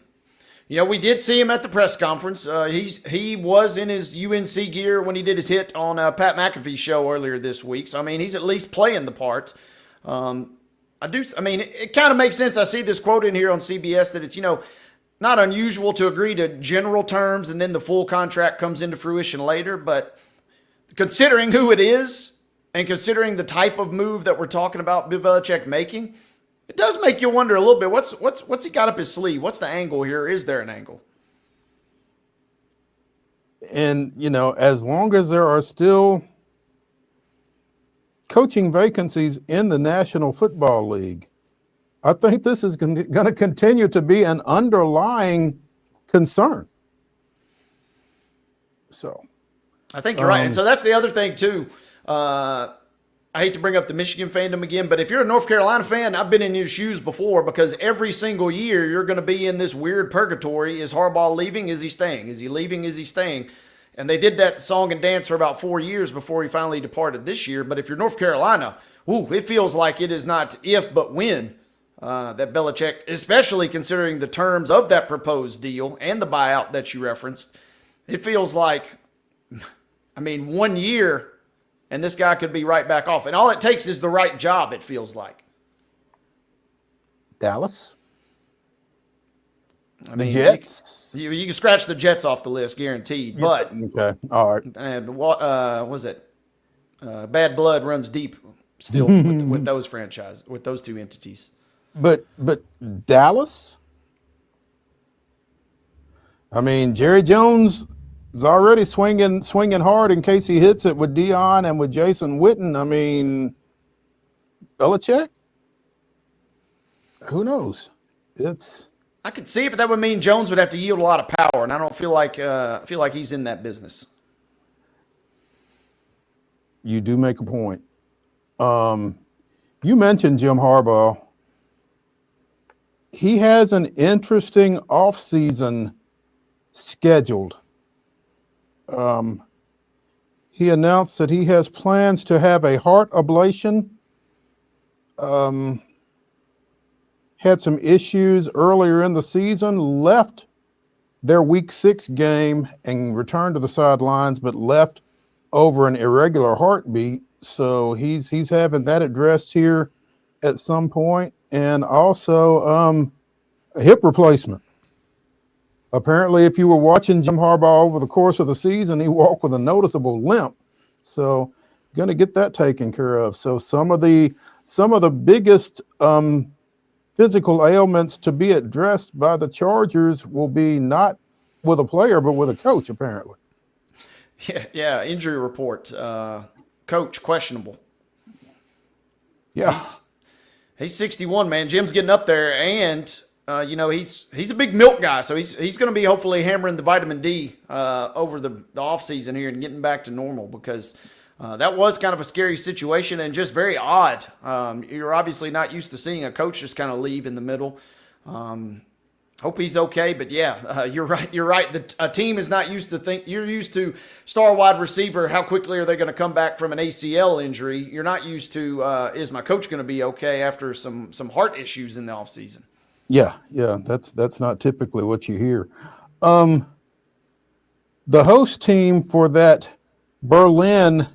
we did see him at the press conference. He was in his UNC gear when he did his hit on Pat McAfee's show earlier this week. So, he's at least playing the part. It kind of makes sense. I see this quote in here on CBS that it's, not unusual to agree to general terms and then the full contract comes into fruition later. But considering who it is and considering the type of move that we're talking about Bill Belichick making, it does make you wonder a little bit. What's he got up his sleeve? What's the angle here? Is there an angle?
And, as long as there are still coaching vacancies in the National Football League, I think this is going to continue to be an underlying concern. So
I think you're right. And so that's the other thing, too. I hate to bring up the Michigan fandom again, but if you're a North Carolina fan, I've been in your shoes before because every single year you're going to be in this weird purgatory. Is Harbaugh leaving? Is he staying? Is he leaving? Is he staying? And they did that song and dance for about 4 years before he finally departed this year. But if you're North Carolina, it feels like it is not if but when that Belichick, especially considering the terms of that proposed deal and the buyout that you referenced, it feels like, 1 year and this guy could be right back off. And all it takes is the right job, it feels like.
Dallas? The Jets?
You can scratch the Jets off the list, guaranteed. But
okay, all right.
What was it? Bad blood runs deep still with those franchises, with those two entities.
But Dallas? Jerry Jones is already swinging hard in case he hits it with Dion and with Jason Witten. Belichick? Who knows?
I could see it, but that would mean Jones would have to yield a lot of power, and I don't feel like he's in that business.
You do make a point. You mentioned Jim Harbaugh. He has an interesting offseason scheduled. He announced that he has plans to have a heart ablation. Had some issues earlier in the season, left their Week 6 game and returned to the sidelines, but left over an irregular heartbeat. So he's having that addressed here at some point, and also a hip replacement. Apparently, if you were watching Jim Harbaugh over the course of the season, he walked with a noticeable limp. So going to get that taken care of. So some of the biggest physical ailments to be addressed by the Chargers will be not with a player, but with a coach, apparently.
Yeah. Injury report. Coach questionable.
Yeah.
He's 61, man. Jim's getting up there, and he's a big milk guy, so he's going to be hopefully hammering the vitamin D over the off season here and getting back to normal, because that was kind of a scary situation and just very odd. You're obviously not used to seeing a coach just kind of leave in the middle. Hope he's okay, but yeah, you're right. You're right. A team is not used to you're used to star wide receiver. How quickly are they going to come back from an ACL injury? You're not used to is my coach going to be okay after some heart issues in the offseason?
Yeah, that's not typically what you hear. The host team for that Berlin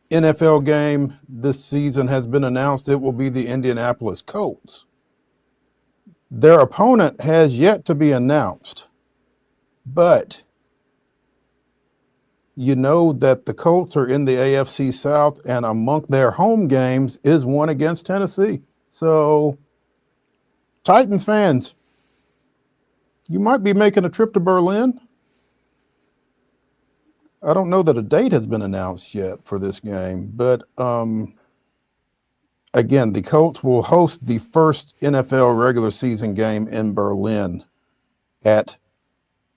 NFL game this season has been announced. It will be the Indianapolis Colts. Their opponent has yet to be announced, but you know that the Colts are in the AFC South, and among their home games is one against Tennessee. So, Titans fans, you might be making a trip to Berlin. I don't know that a date has been announced yet for this game, but again, the Colts will host the first NFL regular season game in Berlin at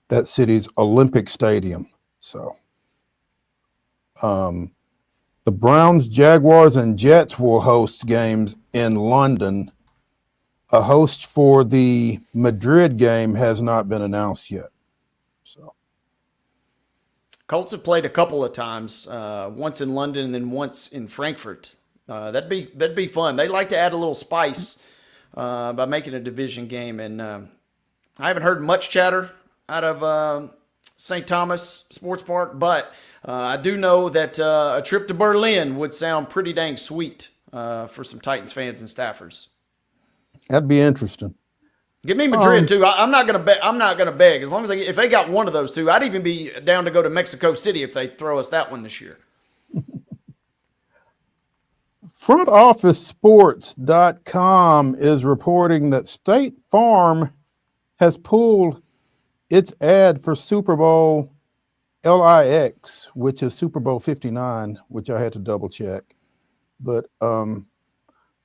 that city's Olympic Stadium. So the Browns, Jaguars, and Jets will host games in London. A host for the Madrid game has not been announced yet. So
Colts have played a couple of times, once in London and then once in Frankfurt. That'd be fun. They like to add a little spice by making a division game, and I haven't heard much chatter out of St. Thomas Sports Park, but I do know that a trip to Berlin would sound pretty dang sweet for some Titans fans and staffers.
That'd be interesting.
Give me Madrid too. I'm not gonna beg. As long as if they got one of those two, I'd even be down to go to Mexico City if they throw us that one this year.
FrontOfficeSports.com is reporting that State Farm has pulled its ad for Super Bowl LIX, which is Super Bowl 59, which I had to double check. But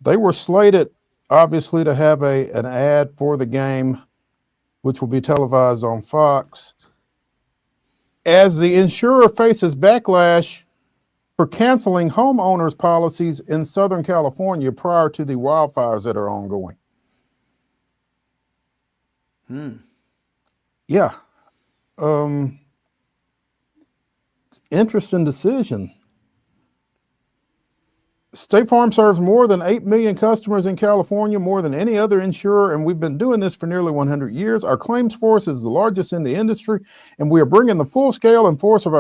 they were slated, obviously, to have an ad for the game, which will be televised on Fox, as the insurer faces backlash for canceling homeowners policies in Southern California prior to the wildfires that are ongoing. Yeah. It's an interesting decision. State Farm serves more than 8 million customers in California, more than any other insurer, and we've been doing this for nearly 100 years. Our claims force is the largest in the industry, and we are bringing the full scale and force of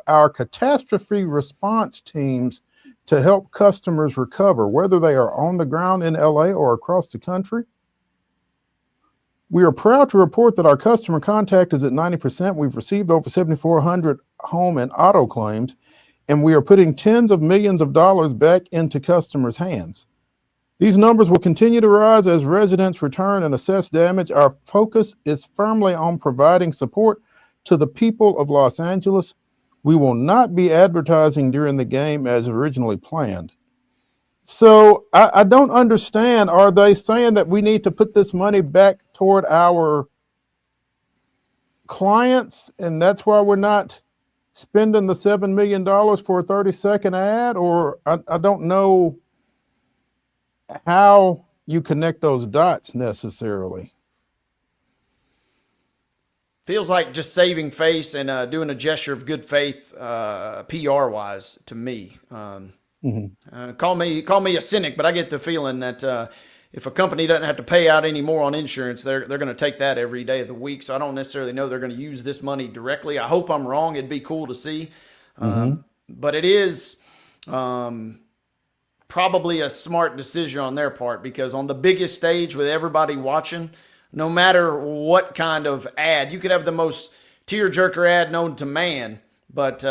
our catastrophe response teams to help customers recover, whether they are on the ground in LA or across the country. We are proud to report that our customer contact is at 90%. We've received over 7,400 home and auto claims, and we are putting tens of millions of dollars back into customers' hands. These numbers will continue to rise as residents return and assess damage. Our focus is firmly on providing support to the people of Los Angeles. We will not be advertising during the game as originally planned. So I don't understand. Are they saying that we need to put this money back toward our clients, and that's why we're not spending the $7 million for a 30-second ad? Or I don't know how you connect those dots necessarily.
Feels like just saving face and doing a gesture of good faith, PR-wise, to me. Call me a cynic, but I get the feeling that if a company doesn't have to pay out any more on insurance, they're going to take that every day of the week. So I don't necessarily know they're going to use this money directly. I hope I'm wrong. It'd be cool to see. But it is probably a smart decision on their part, because on the biggest stage with everybody watching, no matter what kind of ad, you could have the most tearjerker ad known to man, but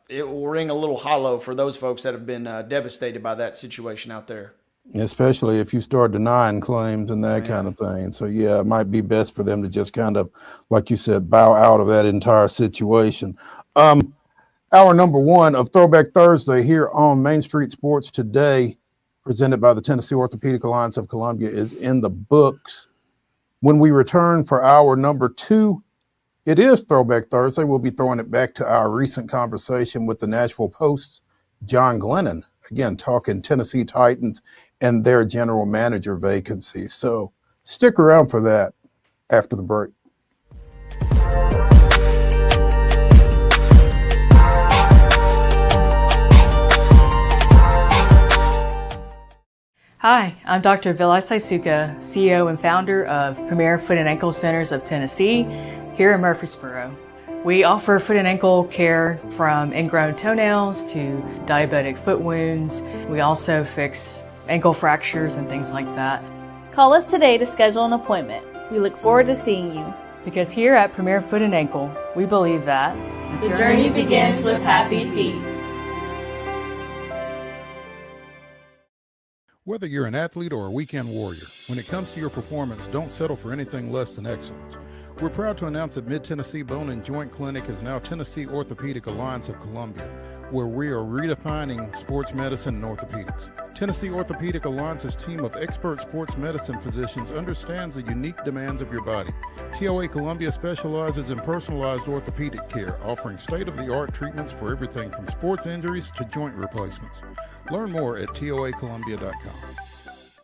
it will ring a little hollow for those folks that have been devastated by that situation out there.
Especially if you start denying claims and that kind of thing. So, yeah, it might be best for them to just kind of, like you said, bow out of that entire situation. Hour number one of Throwback Thursday here on Main Street Sports Today. presented by the Tennessee Orthopedic Alliance of Columbia is in the books. When we return for hour number 2, it is Throwback Thursday. We'll be throwing it back to our recent conversation with the Nashville Post's John Glennon, again, talking Tennessee Titans and their general manager vacancy. So stick around for that after the break.
Hi, I'm Dr. Vilas Saisuka, CEO and founder of Premier Foot and Ankle Centers of Tennessee here in Murfreesboro. We offer foot and ankle care from ingrown toenails to diabetic foot wounds. We also fix ankle fractures and things like that.
Call us today to schedule an appointment. We look forward to seeing you.
Because here at Premier Foot and Ankle, we believe that
the journey begins with happy feet.
Whether you're an athlete or a weekend warrior, when it comes to your performance, don't settle for anything less than excellence. We're proud to announce that Mid-Tennessee Bone and Joint Clinic is now Tennessee Orthopedic Alliance of Columbia, where we are redefining sports medicine and orthopedics. Tennessee Orthopedic Alliance's team of expert sports medicine physicians understands the unique demands of your body. TOA Columbia specializes in personalized orthopedic care, offering state-of-the-art treatments for everything from sports injuries to joint replacements. Learn more at toacolumbia.com.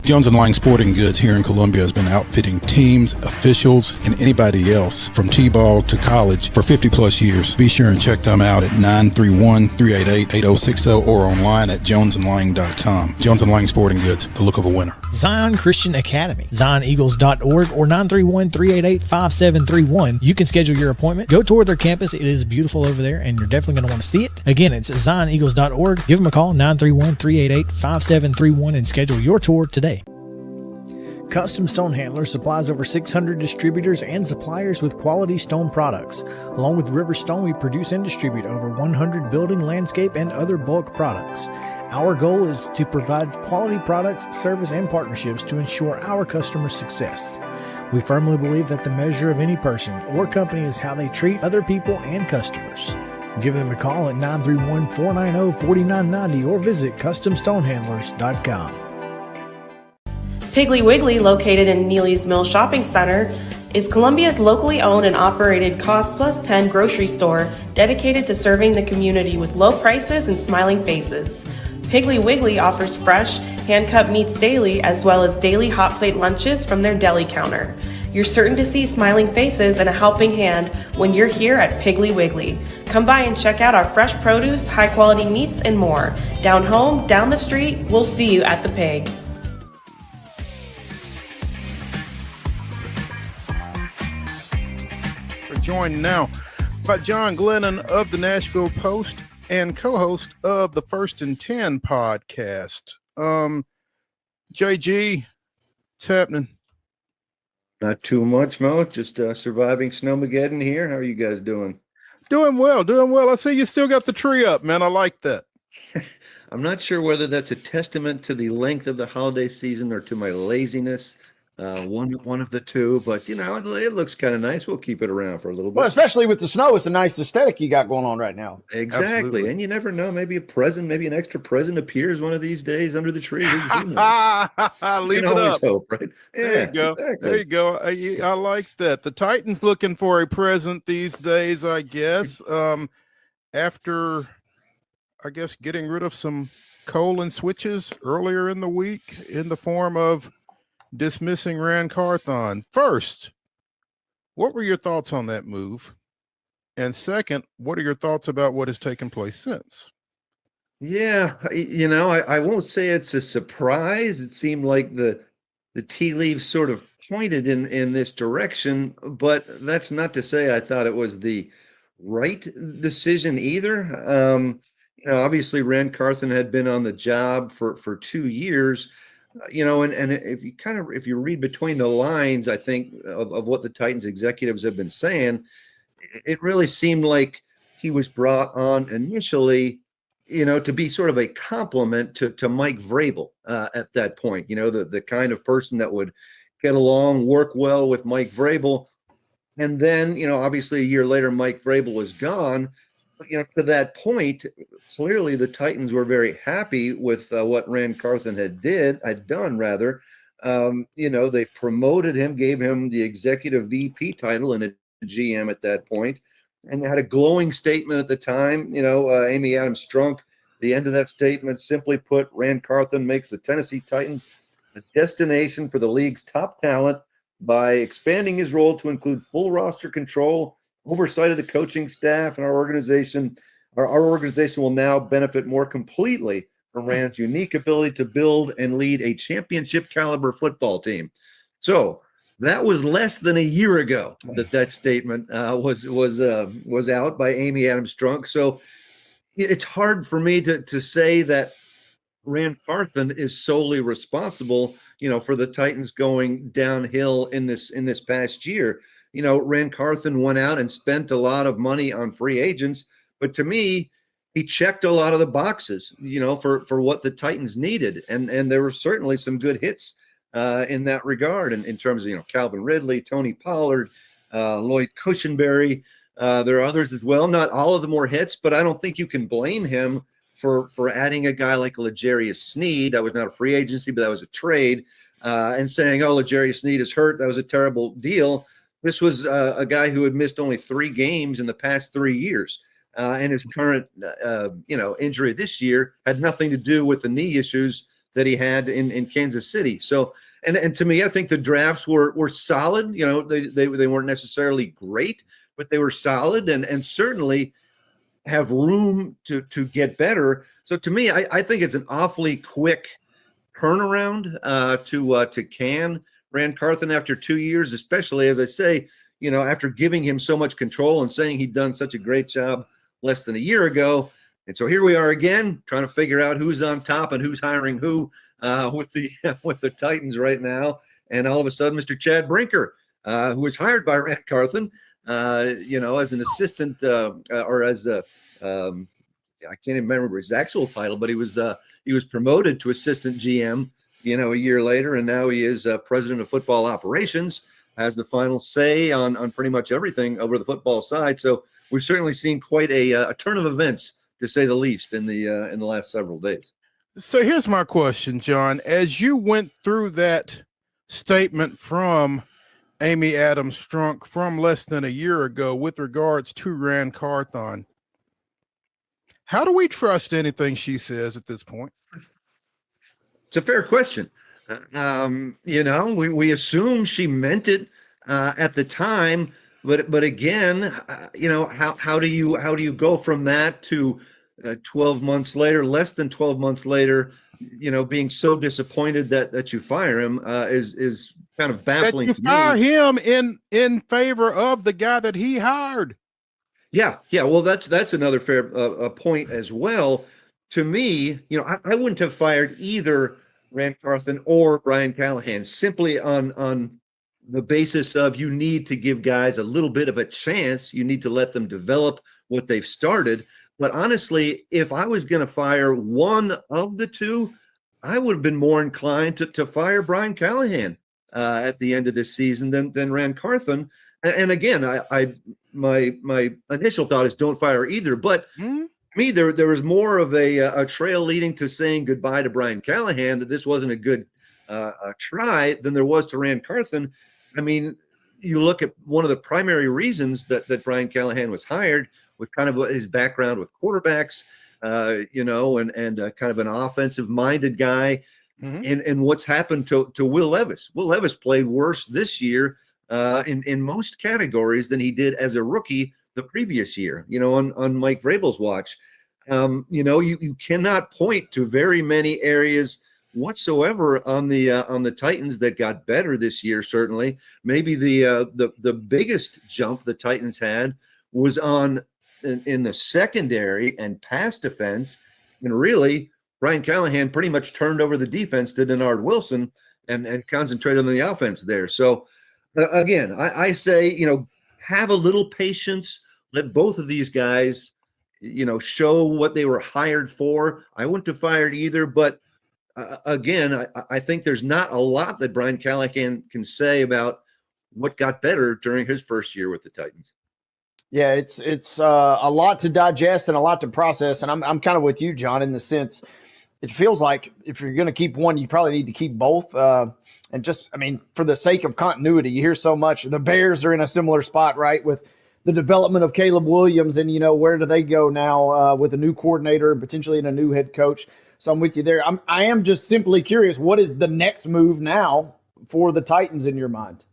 Jones & Lang Sporting Goods here in Columbia has been outfitting teams, officials, and anybody else from T-ball to college for 50 plus years. Be sure and check them out at 931-388-8060 or online at jonesandlang.com. Jones & Lang Sporting Goods, the look of a winner.
Zion Christian Academy, zioneagles.org or 931-388-5731. You can schedule your appointment. Go tour their campus. It is beautiful over there, and you're definitely going to want to see it. Again, it's zioneagles.org. Give them a call, 931-388-5731, and schedule your tour today. Custom Stone Handlers supplies over 600 distributors and suppliers with quality stone products. Along with River Stone, we produce and distribute over 100 building, landscape, and other bulk products. Our goal is to provide quality products, service, and partnerships to ensure our customers' success. We firmly believe that the measure of any person or company is how they treat other people and customers. Give them a call at 931-490-4990 or visit CustomStonehandlers.com.
Piggly Wiggly, located in Neely's Mill Shopping Center, is Columbia's locally owned and operated Cost Plus 10 grocery store dedicated to serving the community with low prices and smiling faces. Piggly Wiggly offers fresh, hand-cut meats daily as well as daily hot plate lunches from their deli counter. You're certain to see smiling faces and a helping hand when you're here at Piggly Wiggly. Come by and check out our fresh produce, high-quality meats, and more. Down home, down the street, we'll see you at the Pig.
Joined now by John Glennon of the Nashville Post and co-host of the First and 10 podcast. JG, what's happening?
Not too much, Mo. Just surviving Snowmageddon here. How are you guys doing?
Doing well. I see you still got the tree up, man. I like that.
I'm not sure whether that's a testament to the length of the holiday season or to my laziness. One of the two, but it looks kind of nice. We'll keep it around for a little bit.
Well, especially with the snow, it's a nice aesthetic you got going on right now.
Exactly.
Absolutely.
And you never know, maybe a present, maybe an extra present appears one of these days under the tree.
Leave it up.
Hope, right?
There you go. Exactly. There you go. I like that. The Titans looking for a present these days, I guess. After, I guess, getting rid of some colon switches earlier in the week in the form of dismissing Rand Carthon. First, what were your thoughts on that move? And second, what are your thoughts about what has taken place since?
Yeah, I won't say it's a surprise. It seemed like the tea leaves sort of pointed in this direction, but that's not to say I thought it was the right decision either. Obviously Rand Carthon had been on the job for 2 years. And if you read between the lines, I think of what the Titans executives have been saying, it really seemed like he was brought on initially, to be sort of a compliment to Mike Vrabel at that point, the kind of person that would get along, work well with Mike Vrabel. And then, obviously a year later, Mike Vrabel was gone. To that point, clearly the Titans were very happy with what Rand Carthon had done rather. They promoted him, gave him the executive VP title and a GM at that point, and had a glowing statement at the time. Amy Adams Strunk, the end of that statement, simply put, Rand Carthon makes the Tennessee Titans a destination for the league's top talent by expanding his role to include full roster control, oversight of the coaching staff, and our organization. Our organization will now benefit more completely from Rand's unique ability to build and lead a championship caliber football team. So that was less than a year ago that statement was out by Amy Adams Strunk. So it's hard for me to say that Rand Carthon is solely responsible, for the Titans going downhill in this past year. Rand Carthon went out and spent a lot of money on free agents, but to me, he checked a lot of the boxes, for what the Titans needed, and there were certainly some good hits in that regard, and in terms of Calvin Ridley, Tony Pollard, Lloyd Cushenberry. There are others as well. Not all of them were hits, but I don't think you can blame him for adding a guy like L'Jarius Sneed. That was not a free agency, but that was a trade, and saying, oh, L'Jarius Sneed is hurt. That was a terrible deal. This was a guy who had missed only 3 games in the past 3 years. And his current, injury this year had nothing to do with the knee issues that he had in Kansas City. So, and to me, I think the drafts were solid. They weren't necessarily great, but they were solid and certainly have room to get better. So to me, I think it's an awfully quick turnaround to can Rand Carthon after 2 years, especially, as I say, after giving him so much control and saying he'd done such a great job less than a year ago. And so here we are again, trying to figure out who's on top and who's hiring who with the Titans right now. And all of a sudden, Mr. Chad Brinker, who was hired by Rand Carthon, as an assistant or as a I can't even remember his actual title, but he was promoted to assistant GM, a year later, and now he is president of football operations, has the final say on pretty much everything over the football side. So we've certainly seen quite a turn of events, to say the least, in the last several days.
So here's my question, John. As you went through that statement from Amy Adams Strunk from less than a year ago with regards to Rand Carthon, how do we trust anything she says at this point?
It's a fair question. We assume she meant it at the time, but again, how do you go from that to 12 months later, less than 12 months later, being so disappointed that you fire him is kind of baffling.
That you fire him in favor of the guy that he hired.
Yeah. Well, that's another fair point as well. To me, I wouldn't have fired either Rand Carthon or Brian Callahan simply on the basis of you need to give guys a little bit of a chance. You need to let them develop what they've started. But honestly, if I was going to fire one of the two, I would have been more inclined to fire Brian Callahan at the end of this season than Rand Carthon. And again, my initial thought is don't fire either. But to me, there was more of a trail leading to saying goodbye to Brian Callahan, that this wasn't a good try, than there was to Rand Carthon. I mean, you look at one of the primary reasons that Brian Callahan was hired with kind of his background with quarterbacks, and kind of an offensive-minded guy. And what's happened to Will Levis. Will Levis played worse this year in most categories than he did as a rookie the previous year, on Mike Vrabel's watch. You cannot point to very many areas whatsoever on the Titans that got better this year. Certainly, maybe the biggest jump the Titans had was in the secondary and pass defense, and really Brian Callahan pretty much turned over the defense to Denard Wilson and concentrated on the offense there. So again, I say, have a little patience. Let both of these guys, show what they were hired for. I wouldn't have fired either, but again, I think there's not a lot that Brian Callahan can say about what got better during his first year with the Titans.
Yeah, it's a lot to digest and a lot to process, and I'm kind of with you, John, in the sense it feels like if you're going to keep one, you probably need to keep both. And just, I mean, for the sake of continuity, you hear so much. The Bears are in a similar spot, right, with the development of Caleb Williams, and where do they go now with a new coordinator and potentially in a new head coach? So I'm with you there. I am just simply curious, what is the next move now for the Titans in your mind?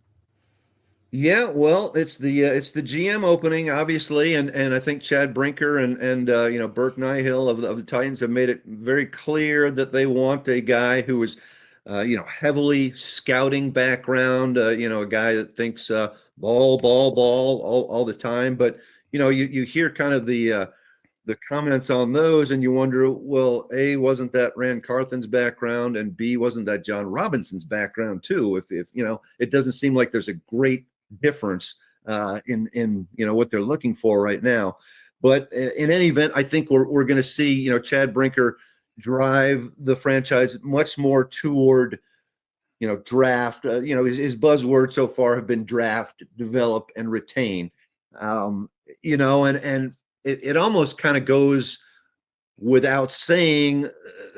Yeah, well, it's the GM opening, obviously, and I think Chad Brinker and Burke Nihill of the Titans have made it very clear that they want a guy who is heavily scouting background, a guy that thinks ball all the time. But you hear kind of the comments on those, and you wonder, well, A, wasn't that Rand Carthen's background, and B, wasn't that John Robinson's background too? If it doesn't seem like there's a great difference in what they're looking for right now. But in any event, I think we're going to see Chad Brinker drive the franchise much more toward draft. His buzzwords so far have been draft, develop, and retain. And it almost kind of goes without saying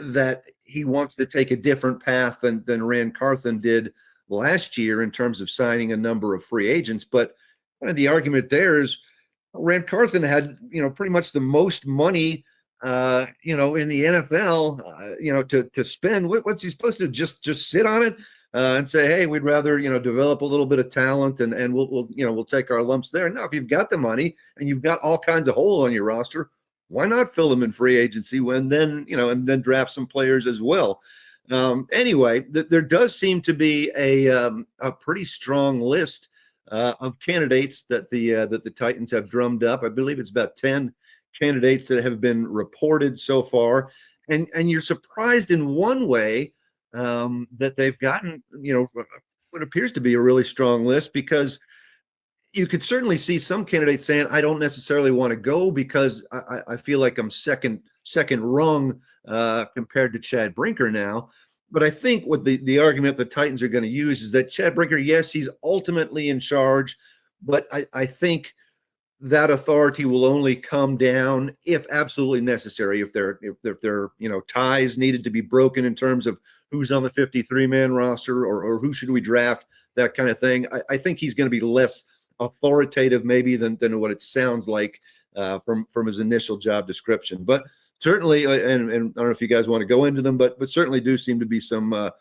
that he wants to take a different path than Rand Carthen did last year in terms of signing a number of free agents. But kind of the argument there is Rand Carthen had, pretty much the most money, in the NFL, to spend. What's he supposed to just sit on it and say, hey, we'd rather, develop a little bit of talent and we'll take our lumps there. No, if you've got the money and you've got all kinds of holes on your roster, why not fill them in free agency and then draft some players as well? Anyway, there does seem to be a pretty strong list of candidates that the Titans have drummed up. I believe it's about 10 candidates that have been reported so far, and you're surprised in one way that they've gotten what appears to be a really strong list, because you could certainly see some candidates saying, I don't necessarily want to go because I feel like I'm second rung compared to Chad Brinker now. But I think what the argument the Titans are going to use is that Chad Brinker, yes, he's ultimately in charge, but I think that authority will only come down if absolutely necessary. If there ties needed to be broken in terms of who's on the 53-man roster or who should we draft, that kind of thing. I think he's going to be less authoritative maybe than what it sounds like from his initial job description. But certainly, and I don't know if you guys want to go into them, but certainly do seem to be some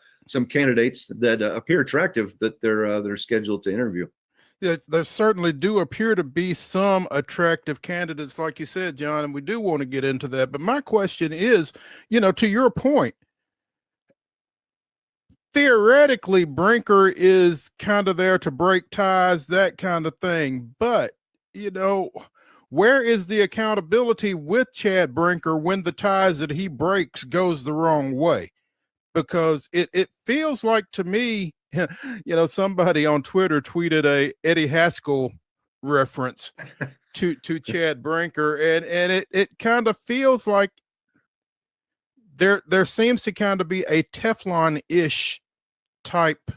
candidates that appear attractive that they're scheduled to interview.
Yeah, there certainly do appear to be some attractive candidates, like you said, John, and we do want to get into that. But my question is, to your point, theoretically, Brinker is kind of there to break ties, that kind of thing. But, where is the accountability with Chad Brinker when the ties that he breaks goes the wrong way? Because it feels like to me, somebody on Twitter tweeted a Eddie Haskell reference to Chad Brinker, and it kind of feels like there seems to kind of be a Teflon-ish type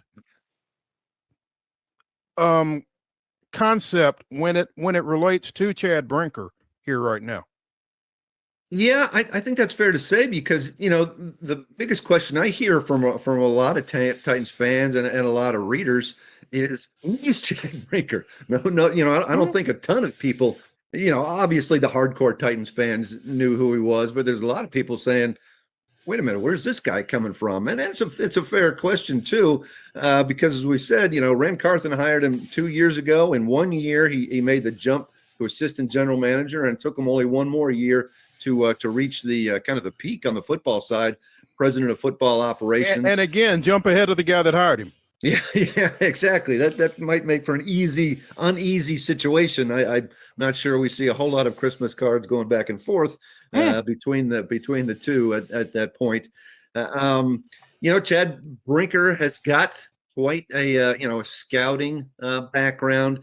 concept when it relates to Chad Brinker here right now.
Yeah, I think that's fair to say, because the biggest question I hear from a lot of Titans fans and a lot of readers is, who's Chad Brinker? No, I don't think a ton of people. Obviously the hardcore Titans fans knew who he was, but there's a lot of people saying, wait a minute, where's this guy coming from? And it's a fair question too, because as we said, Rand Carthen hired him 2 years ago. In 1 year, he made the jump to assistant general manager, and it took him only one more year to reach the kind of the peak on the football side, president of football operations.
And again, jump ahead of the guy that hired him.
Yeah, exactly. That might make for an uneasy situation. I'm not sure we see a whole lot of Christmas cards going back and forth between the two at that point. Chad Brinker has got quite a scouting background.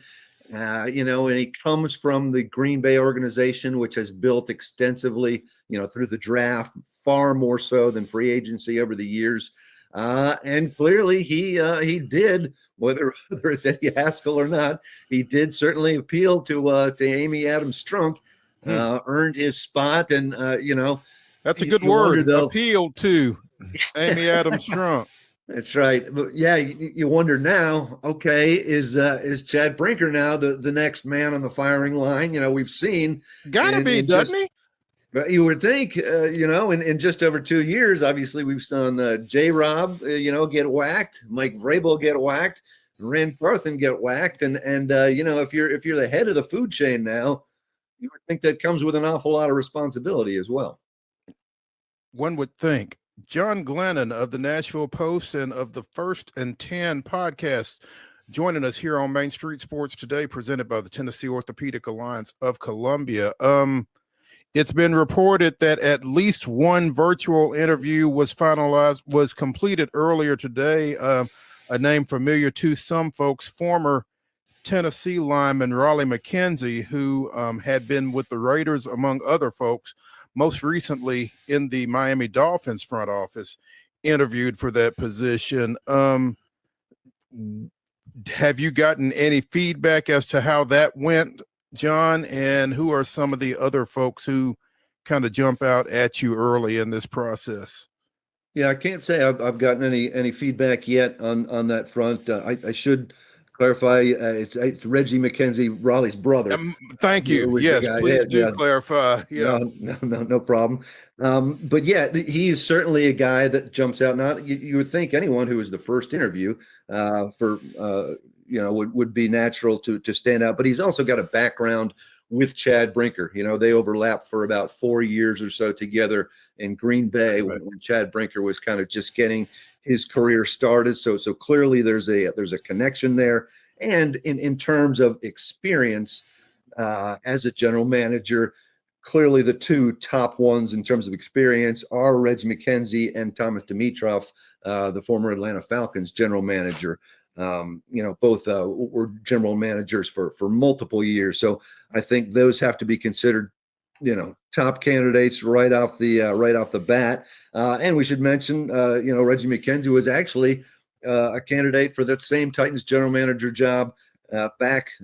And he comes from the Green Bay organization, which has built extensively, through the draft, far more so than free agency over the years. And clearly he did whether it's Eddie Haskell or not, he did certainly appeal to Amy Adams Strunk, earned his spot, and
That's a good
you wonder,
word.
though.
Appeal to Amy Adams Strunk.
That's right. But yeah, you wonder now. Okay, is Chad Brinker now the next man on the firing line? We've seen
Gotta be, doesn't he?
But you would think, in just over 2 years, obviously we've seen J-Rob, get whacked, Mike Vrabel get whacked, Rand Carthen get whacked, and if you're the head of the food chain now, you would think that comes with an awful lot of responsibility as well.
One would think. John Glennon of the Nashville Post and of the First and 10 podcast joining us here on Main Street Sports today, presented by the Tennessee Orthopedic Alliance of Columbia. It's been reported that at least one virtual interview was completed earlier today. A name familiar to some folks, former Tennessee lineman Raleigh McKenzie, who had been with the Raiders, among other folks, most recently in the Miami Dolphins front office, interviewed for that position. Have you gotten any feedback as to how that went, John? And who are some of the other folks who kind of jump out at you early in this process?
Yeah, I can't say I've gotten any feedback yet on that front. I should clarify, it's Reggie McKenzie, Raleigh's brother.
Thank you. Yes, please do clarify. Yeah,
no problem. But yeah, he is certainly a guy that jumps out. Not you would think anyone who was the first interview would be natural to stand out, but he's also got a background with Chad Brinker. They overlapped for about 4 years or so together in Green Bay when Chad Brinker was kind of just getting his career started. So clearly there's a connection there. And in terms of experience as a general manager, clearly the two top ones in terms of experience are Reggie McKenzie and Thomas Dimitroff, the former Atlanta Falcons general manager. Both were general managers for multiple years. So I think those have to be considered, top candidates right off the bat. And we should mention, Reggie McKenzie was actually a candidate for that same Titans general manager job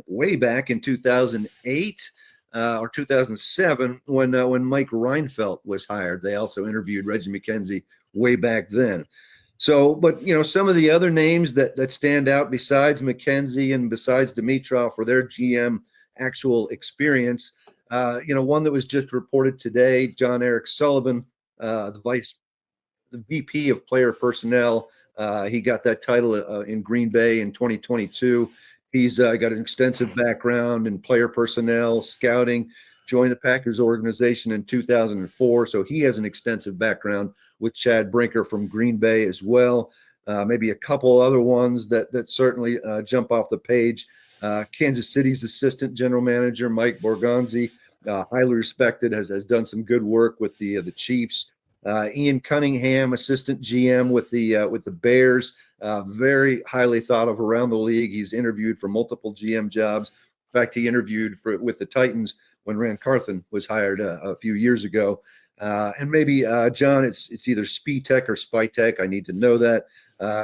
way back in 2008 or 2007 when Mike Reinfeldt was hired. They also interviewed Reggie McKenzie way back then. So, but some of the other names that stand out besides McKenzie and besides Dimitroff for their GM actual experience, one that was just reported today, John Eric Sullivan, the VP of player personnel. He got that title in Green Bay in 2022. He's got an extensive background in player personnel, scouting, joined the Packers organization in 2004. So he has an extensive background with Chad Brinker from Green Bay as well. Maybe a couple other ones that certainly jump off the page. Kansas City's assistant general manager, Mike Borgonzi, highly respected, has done some good work with the Chiefs. Ian Cunningham, assistant GM with the Bears, very highly thought of around the league. He's interviewed for multiple GM jobs. In fact, he interviewed with the Titans when Rand Carthen was hired a few years ago. And maybe, John, it's either Spitek or Spytek. I need to know that.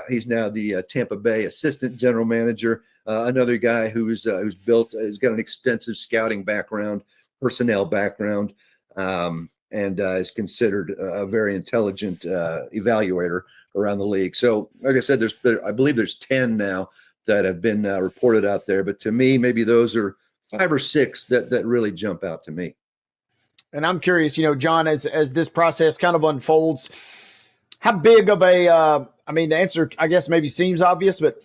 He's now the Tampa Bay assistant general manager. Another guy who's got an extensive scouting background, personnel background, and is considered a very intelligent evaluator around the league. So, like I said, I believe there's 10 now that have been reported out there. But to me, maybe those are 5 or 6 that really jump out to me.
And I'm curious, John, as this process kind of unfolds, how big of the answer, I guess, maybe seems obvious, but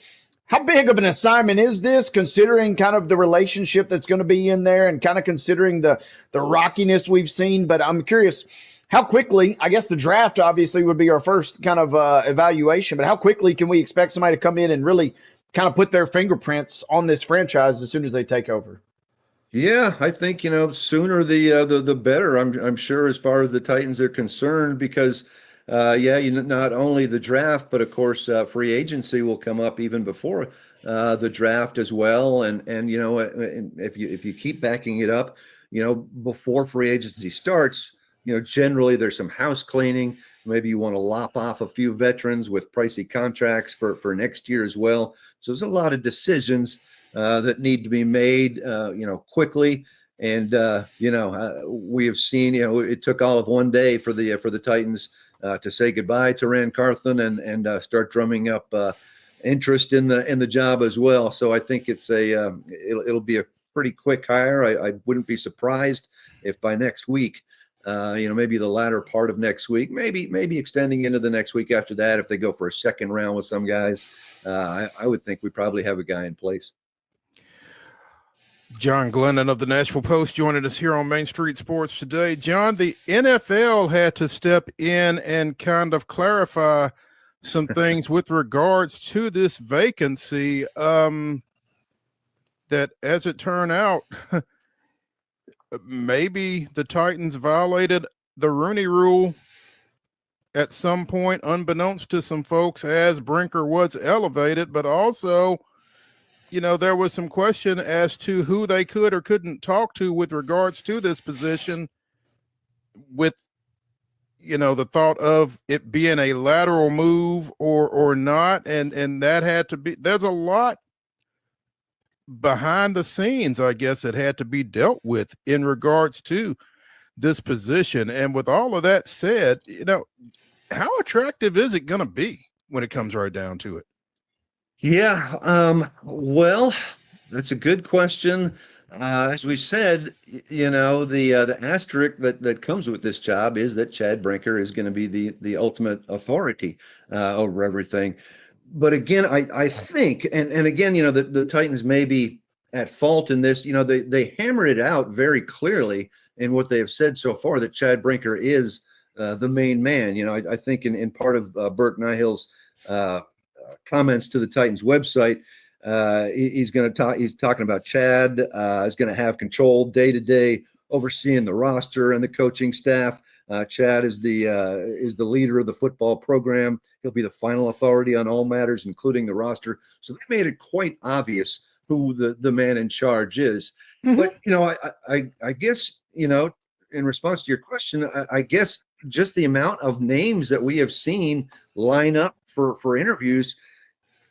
how big of an assignment is this, considering kind of the relationship that's going to be in there and kind of considering the rockiness we've seen? But I'm curious, how quickly, I guess the draft obviously would be our first kind of evaluation, but how quickly can we expect somebody to come in and really kind of put their fingerprints on this franchise as soon as they take over?
Yeah, I think, sooner the better. I'm sure, as far as the Titans are concerned, because not only the draft, but of course free agency will come up even before the draft as well. And if you keep backing it up, before free agency starts, generally there's some house cleaning. Maybe you want to lop off a few veterans with pricey contracts for next year as well. So there's a lot of decisions that need to be made, quickly. And we have seen, it took all of one day for the Titans to say goodbye to Rand Carthon and start drumming up interest in the job as well. So I think it'll be a pretty quick hire. I wouldn't be surprised if by next week, maybe the latter part of next week, maybe extending into the next week after that, if they go for a second round with some guys, I would think we probably have a guy in place.
John Glennon of the Nashville Post joining us here on Main Street Sports today. John, the NFL had to step in and kind of clarify some things with regards to this vacancy, that, as it turned out, maybe the Titans violated the Rooney Rule at some point, unbeknownst to some folks, as Brinker was elevated, but also, there was some question as to who they could or couldn't talk to with regards to this position, with, the thought of it being a lateral move or not. And that had to be, there's a lot behind the scenes, I guess, that had to be dealt with in regards to this position. And with all of that said, how attractive is it going to be when it comes right down to it?
Yeah, well, that's a good question. As we said, the asterisk that comes with this job is that Chad Brinker is going to be the ultimate authority over everything. But again, I think, and again, the Titans may be at fault in this. They hammered it out very clearly in what they have said so far, that Chad Brinker is the main man. I think in part of Burke Nihill's comments to the Titans website, he's talking about Chad is going to have control day to day, overseeing the roster and the coaching staff. Chad is the leader of the football program. He'll be the final authority on all matters, including the roster. So they made it quite obvious who the man in charge is. Mm-hmm. But I guess in response to your question, I guess just the amount of names that we have seen line up for interviews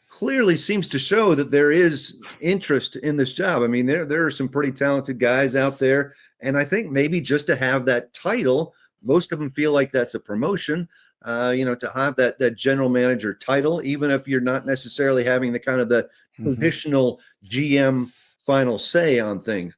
clearly seems to show that there is interest in this job. I mean, there are some pretty talented guys out there, and I think maybe just to have that title, most of them feel like that's a promotion. To have that general manager title, even if you're not necessarily having the kind of the traditional GM final say on things.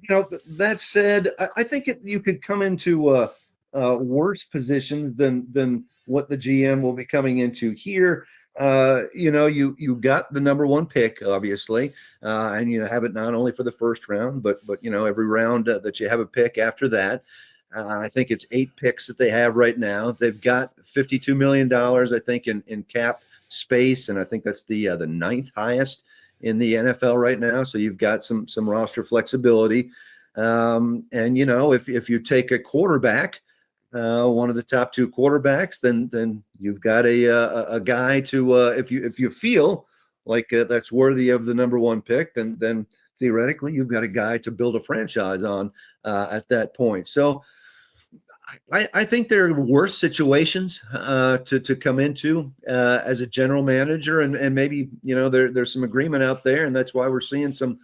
That said, I think you could come into worse positions than what the GM will be coming into here. You got the number one pick, obviously, and you have it not only for the first round, but every round that you have a pick after that. I think it's 8 picks that they have right now. They've got $52 million, I think, in cap space, and I think that's the 9th highest in the NFL right now. So you've got some roster flexibility. If you take a quarterback, one of the top 2 quarterbacks, then you've got a guy to if you feel like that's worthy of the number one pick, then theoretically you've got a guy to build a franchise on at that point. So I think there are worse situations to come into as a general manager, and maybe there's some agreement out there, and that's why we're seeing some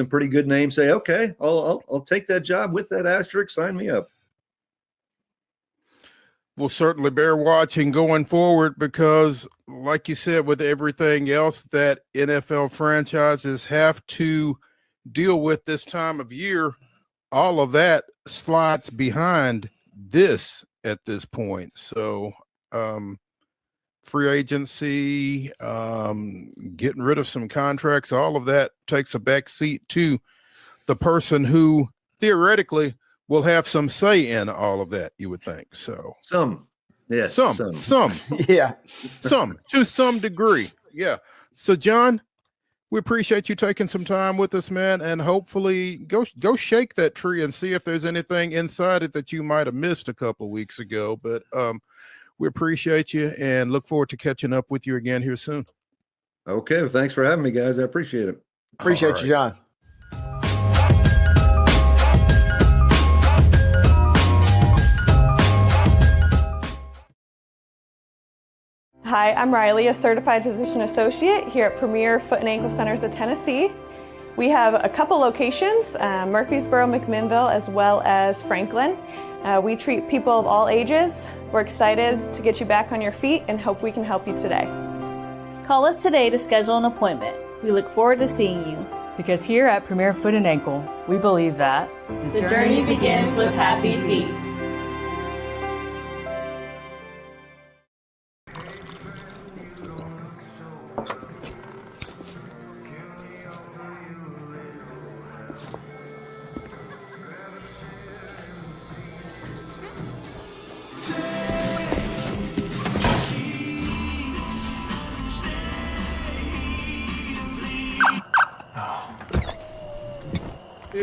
pretty good names say, okay, I'll take that job with that asterisk, sign me up.
We'll certainly bear watching going forward, because like you said, with everything else that NFL franchises have to deal with this time of year, all of that slides behind this at this point. So free agency, getting rid of some contracts, all of that takes a back seat to the person who theoretically will have some say in all of that, you would think. So
some
yeah, some to some degree. Yeah. So John, we appreciate you taking some time with us, man, and hopefully go shake that tree and see if there's anything inside it that you might have missed a couple of weeks ago. But we appreciate you and look forward to catching up with you again here soon.
Okay. Well, thanks for having me, guys. I appreciate it.
Appreciate you, John.
Hi, I'm Riley, a certified physician associate here at Premier Foot and Ankle Centers of Tennessee. We have a couple locations, Murfreesboro, McMinnville, as well as Franklin. We treat people of all ages. We're excited to get you back on your feet and hope we can help you today.
Call us today to schedule an appointment. We look forward to seeing you.
Because here at Premier Foot and Ankle, we believe that
the journey begins with happy feet.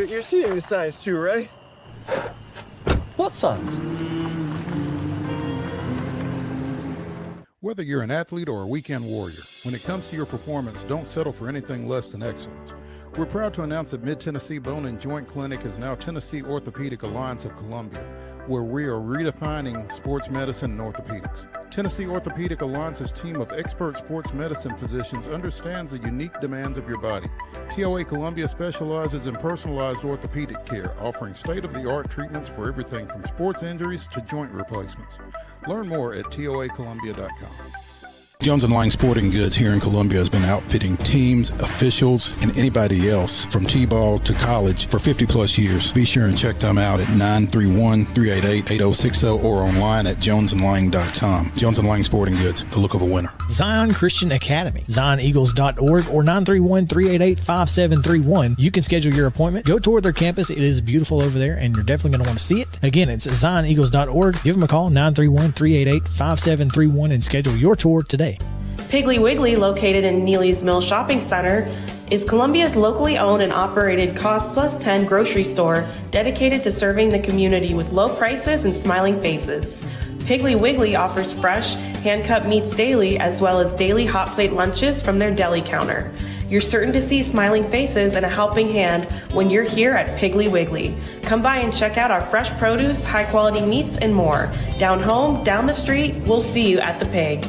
You're seeing the signs too, right?
What signs?
Whether you're an athlete or a weekend warrior, when it comes to your performance, don't settle for anything less than excellence. We're proud to announce that Mid-Tennessee Bone and Joint Clinic is now Tennessee Orthopedic Alliance of Columbia, where we are redefining sports medicine and orthopedics. Tennessee Orthopedic Alliance's team of expert sports medicine physicians understands the unique demands of your body. TOA Columbia specializes in personalized orthopedic care, offering state-of-the-art treatments for everything from sports injuries to joint replacements. Learn more at toacolumbia.com. Jones & Lang Sporting Goods here in Columbia has been outfitting teams, officials, and anybody else from T-ball to college for 50 plus years. Be sure and check them out at 931-388-8060 or online at jonesandlang.com. Jones & Lang Sporting Goods, the look of a winner.
Zion Christian Academy, zioneagles.org or 931-388-5731. You can schedule your appointment. Go tour their campus. It is beautiful over there, and you're definitely going to want to see it. Again, it's zioneagles.org. Give them a call, 931-388-5731, and schedule your tour today.
Piggly Wiggly, located in Neely's Mill Shopping Center, is Columbia's locally owned and operated Cost Plus 10 grocery store dedicated to serving the community with low prices and smiling faces. Piggly Wiggly offers fresh, hand-cut meats daily as well as daily hot plate lunches from their deli counter. You're certain to see smiling faces and a helping hand when you're here at Piggly Wiggly. Come by and check out our fresh produce, high-quality meats, and more. Down home, down the street, we'll see you at the Pig.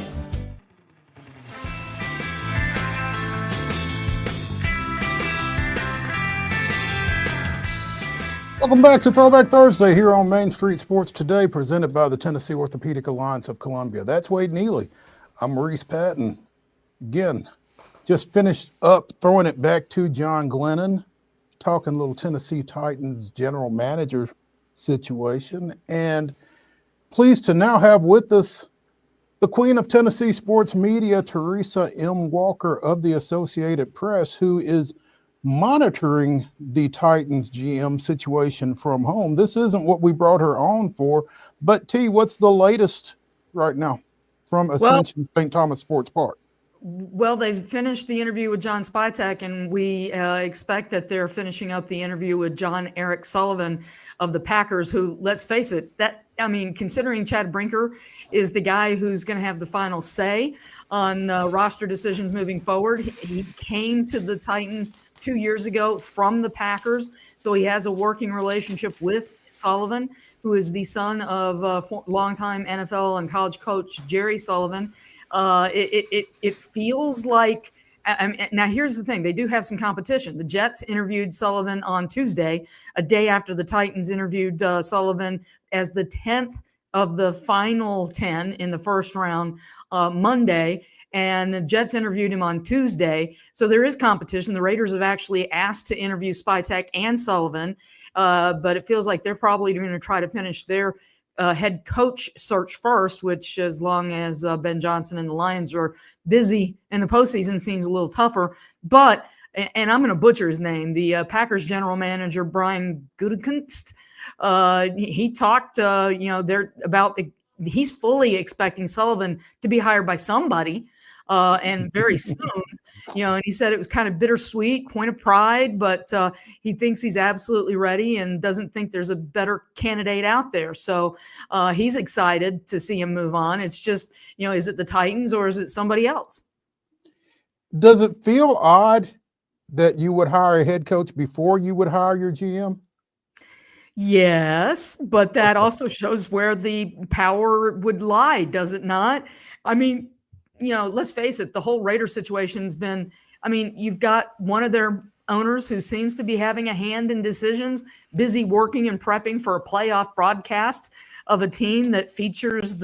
Welcome back to Throwback Thursday here on Main Street Sports Today, presented by the Tennessee Orthopedic Alliance of Columbia. That's Wade Neely. I'm Maurice Patton. Again, just finished up throwing it back to John Glennon, talking a little Tennessee Titans general manager situation, and pleased to now have with us the queen of Tennessee sports media, TERESA M. Walker of the Associated Press, who is monitoring the Titans GM situation from home. This isn't what we brought her on for, but T, what's the latest right now from Ascension St. Thomas Sports Park?
Well, they've finished the interview with John Spytek, and we expect that they're finishing up the interview with John Eric Sullivan of the Packers, who, let's face it, considering Chad Brinker is the guy who's going to have the final say on roster decisions moving forward. He came to the Titans 2 years ago from the Packers, so he has a working relationship with Sullivan, who is the son of longtime NFL and college coach Jerry Sullivan. It feels like now here's the thing. They do have some competition. The Jets interviewed Sullivan on Tuesday, a day after the Titans interviewed Sullivan as the 10th of the final 10 in the first round Monday. And the Jets interviewed him on Tuesday. So there is competition. The Raiders have actually asked to interview Spytek and Sullivan, but it feels like they're probably going to try to finish their head coach search first, which, as long as Ben Johnson and the Lions are busy in the postseason, seems a little tougher. But, and I'm going to butcher his name, the Packers general manager, Brian Gutekunst, he talked, they're about he's fully expecting Sullivan to be hired by somebody, and very soon, and he said it was kind of bittersweet, point of pride, but he thinks he's absolutely ready and doesn't think there's a better candidate out there. So he's excited to see him move on. It's just, is it the Titans or is it somebody else?
Does it feel odd that you would hire a head coach before you would hire your GM?
Yes, but that also shows where the power would lie, does it not? I mean, let's face it, the whole Raider situation's been, I mean, you've got one of their owners who seems to be having a hand in decisions, busy working and prepping for a playoff broadcast of a team that features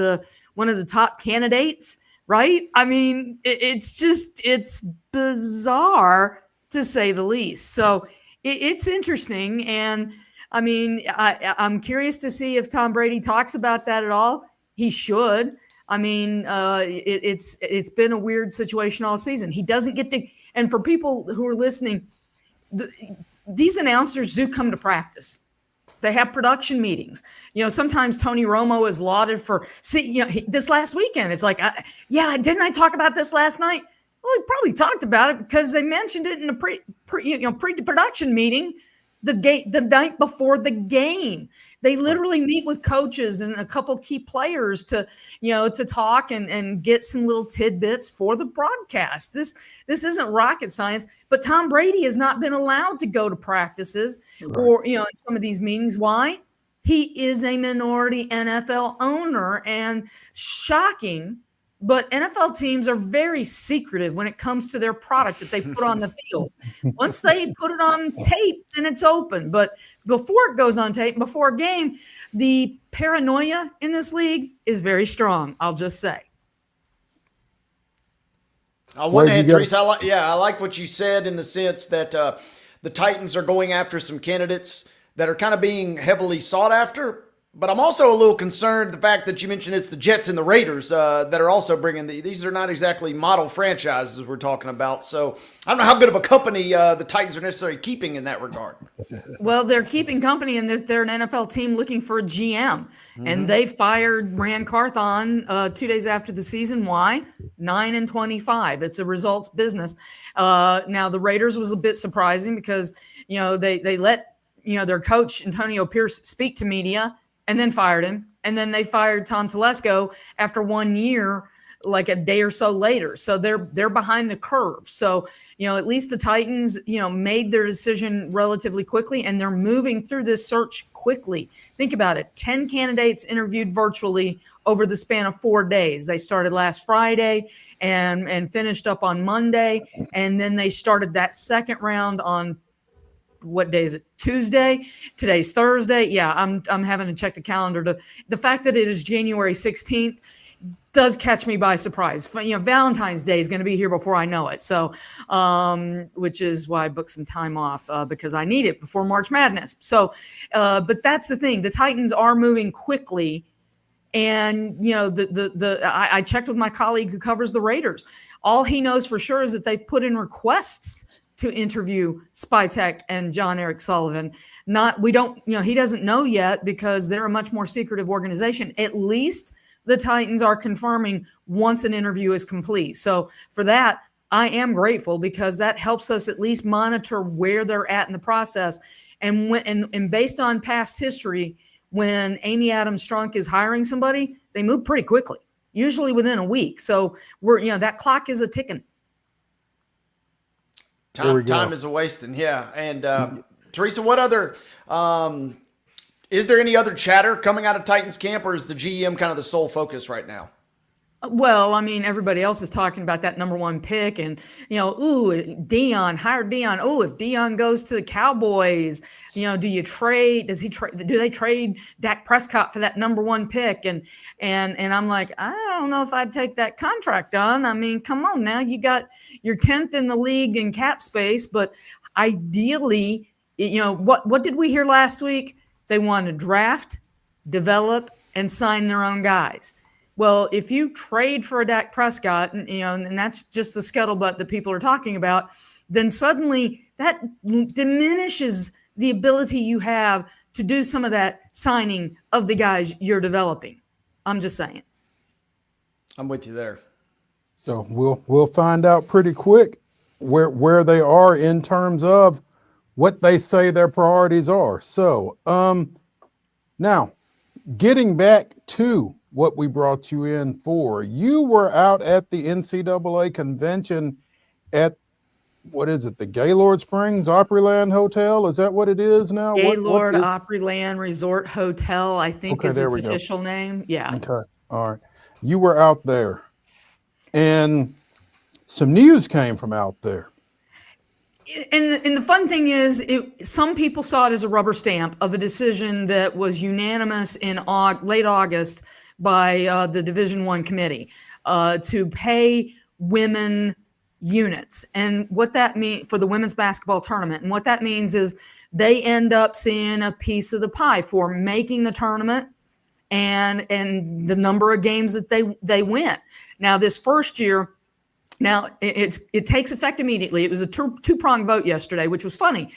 one of the top candidates, right? I mean, it's bizarre to say the least. So it's interesting. And I mean, I'm curious to see if Tom Brady talks about that at all. He should. I mean, it's been a weird situation all season. He doesn't get to, and for people who are listening, these announcers do come to practice. They have production meetings. Sometimes Tony Romo is lauded for, this last weekend. It's like, didn't I talk about this last night? Well, he probably talked about it because they mentioned it in a pre-production meeting the night before the game. They literally meet with coaches and a couple key players to talk and get some little tidbits for the broadcast. This isn't rocket science, but Tom Brady has not been allowed to go to practices or, in some of these meetings. Why? He is a minority NFL owner, and shocking, but NFL teams are very secretive when it comes to their product that they put on the field. Once they put it on tape, then it's open. But before it goes on tape, before a game, the paranoia in this league is very strong, I'll just say.
On one hand, Teresa, I like what you said in the sense that the Titans are going after some candidates that are kind of being heavily sought after. But I'm also a little concerned the fact that you mentioned it's the Jets and the Raiders that are also bringing these are not exactly model franchises we're talking about. So I don't know how good of a company the Titans are necessarily keeping in that regard.
Well, they're keeping company in that they're an NFL team looking for a GM. And they fired Rand Carthon 2 days after the season. Why? 9-25. It's a results business. Now, the Raiders was a bit surprising because, they let, their coach, Antonio Pierce, speak to media and then fired him. And then they fired Tom Telesco after 1 year, like a day or so later. So they're behind the curve. So, at least the Titans, made their decision relatively quickly, and they're moving through this search quickly. Think about it. 10 candidates interviewed virtually over the span of 4 days. They started last Friday and finished up on Monday. And then they started that second round on, what day is it? Tuesday. Today's Thursday. Yeah, I'm having to check the calendar. The fact that it is January 16th does catch me by surprise. Valentine's Day is going to be here before I know it. So, which is why I booked some time off because I need it before March Madness. So, but that's the thing. The Titans are moving quickly, and I checked with my colleague who covers the Raiders. All he knows for sure is that they've put in requests to interview Spytek and John Eric Sullivan. He doesn't know yet because they're a much more secretive organization. At least the Titans are confirming once an interview is complete. So for that, I am grateful because that helps us at least monitor where they're at in the process. And based on past history, when Amy Adams Strunk is hiring somebody, they move pretty quickly, usually within a week. So that clock is a ticking.
Time is a wasting, yeah. And Teresa, what other is there any other chatter coming out of Titans camp, or is the GM kind of the sole focus right now?
Well, I mean, everybody else is talking about that number one pick, and Dion, hire Dion. Oh, if Dion goes to the Cowboys, do you trade? Does he trade? Do they trade Dak Prescott for that number one pick? And I'm like, I don't know if I'd take that contract on. I mean, come on now, you got your 10th in the league in cap space, but ideally, what did we hear last week? They want to draft, develop, and sign their own guys. Well, if you trade for a Dak Prescott, and that's just the scuttlebutt that people are talking about, then suddenly that diminishes the ability you have to do some of that signing of the guys you're developing. I'm just saying.
I'm with you there.
So we'll find out pretty quick where they are in terms of what they say their priorities are. So now getting back to what we brought you in for. You were out at the NCAA convention at, what is it, the Gaylord Springs Opryland Hotel? Is that what it is now?
Gaylord Opryland Resort Hotel, I think is its official name. Yeah.
Okay. All right. You were out there. and some news came from out there.
And the fun thing is, some people saw it as a rubber stamp of a decision that was unanimous in late August by the Division I committee to pay women units. And what that means for the women's basketball tournament, and what that means is they end up seeing a piece of the pie for making the tournament and the number of games that they win. Now, this first year, now it takes effect immediately. It was a two-pronged vote yesterday, which was funny.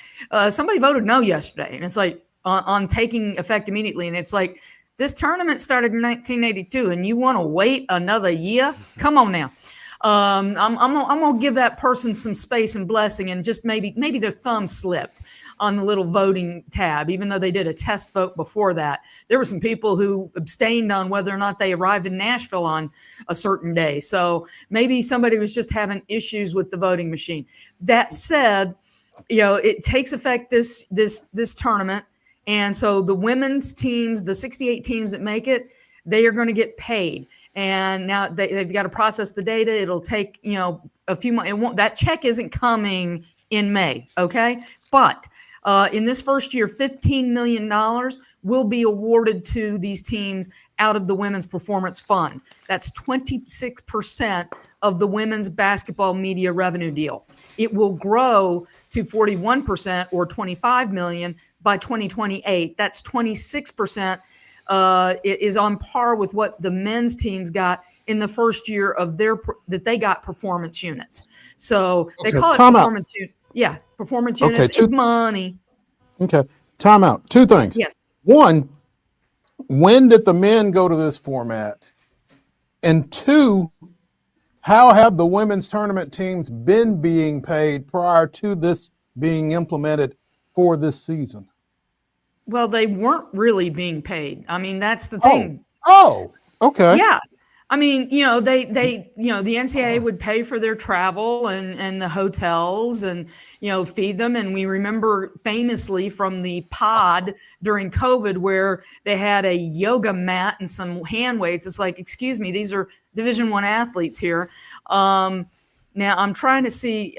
Somebody voted no yesterday, and it's like on taking effect immediately. And it's like, this tournament started in 1982, and you want to wait another year? Come on now. I'm gonna give that person some space and blessing, and just maybe their thumb slipped on the little voting tab, even though they did a test vote before that. There were some people who abstained on whether or not they arrived in Nashville on a certain day. So maybe somebody was just having issues with the voting machine. That said, it takes effect this tournament. And so the women's teams, the 68 teams that make it, they are going to get paid. And now they've got to process the data. It'll take, a few months. That check isn't coming in May, okay? But in this first year, $15 million will be awarded to these teams out of the Women's Performance Fund. That's 26% of the women's basketball media revenue deal. It will grow to 41% or $25 million by 2028. That's 26%. It is on par with what the men's teams got in the first year of that they got performance units. So they call it performance units. Yeah, performance units. It's money.
Okay, time out. Two things.
Yes.
One, when did the men go to this format? And two, how have the women's tournament teams been being paid prior to this being implemented for this season?
Well, they weren't really being paid. I mean, that's the thing.
Oh, okay.
Yeah. I mean, the NCAA would pay for their travel and the hotels and, feed them. And we remember famously from the pod during COVID where they had a yoga mat and some hand weights. It's like, excuse me, these are Division I athletes here. Now I'm trying to see,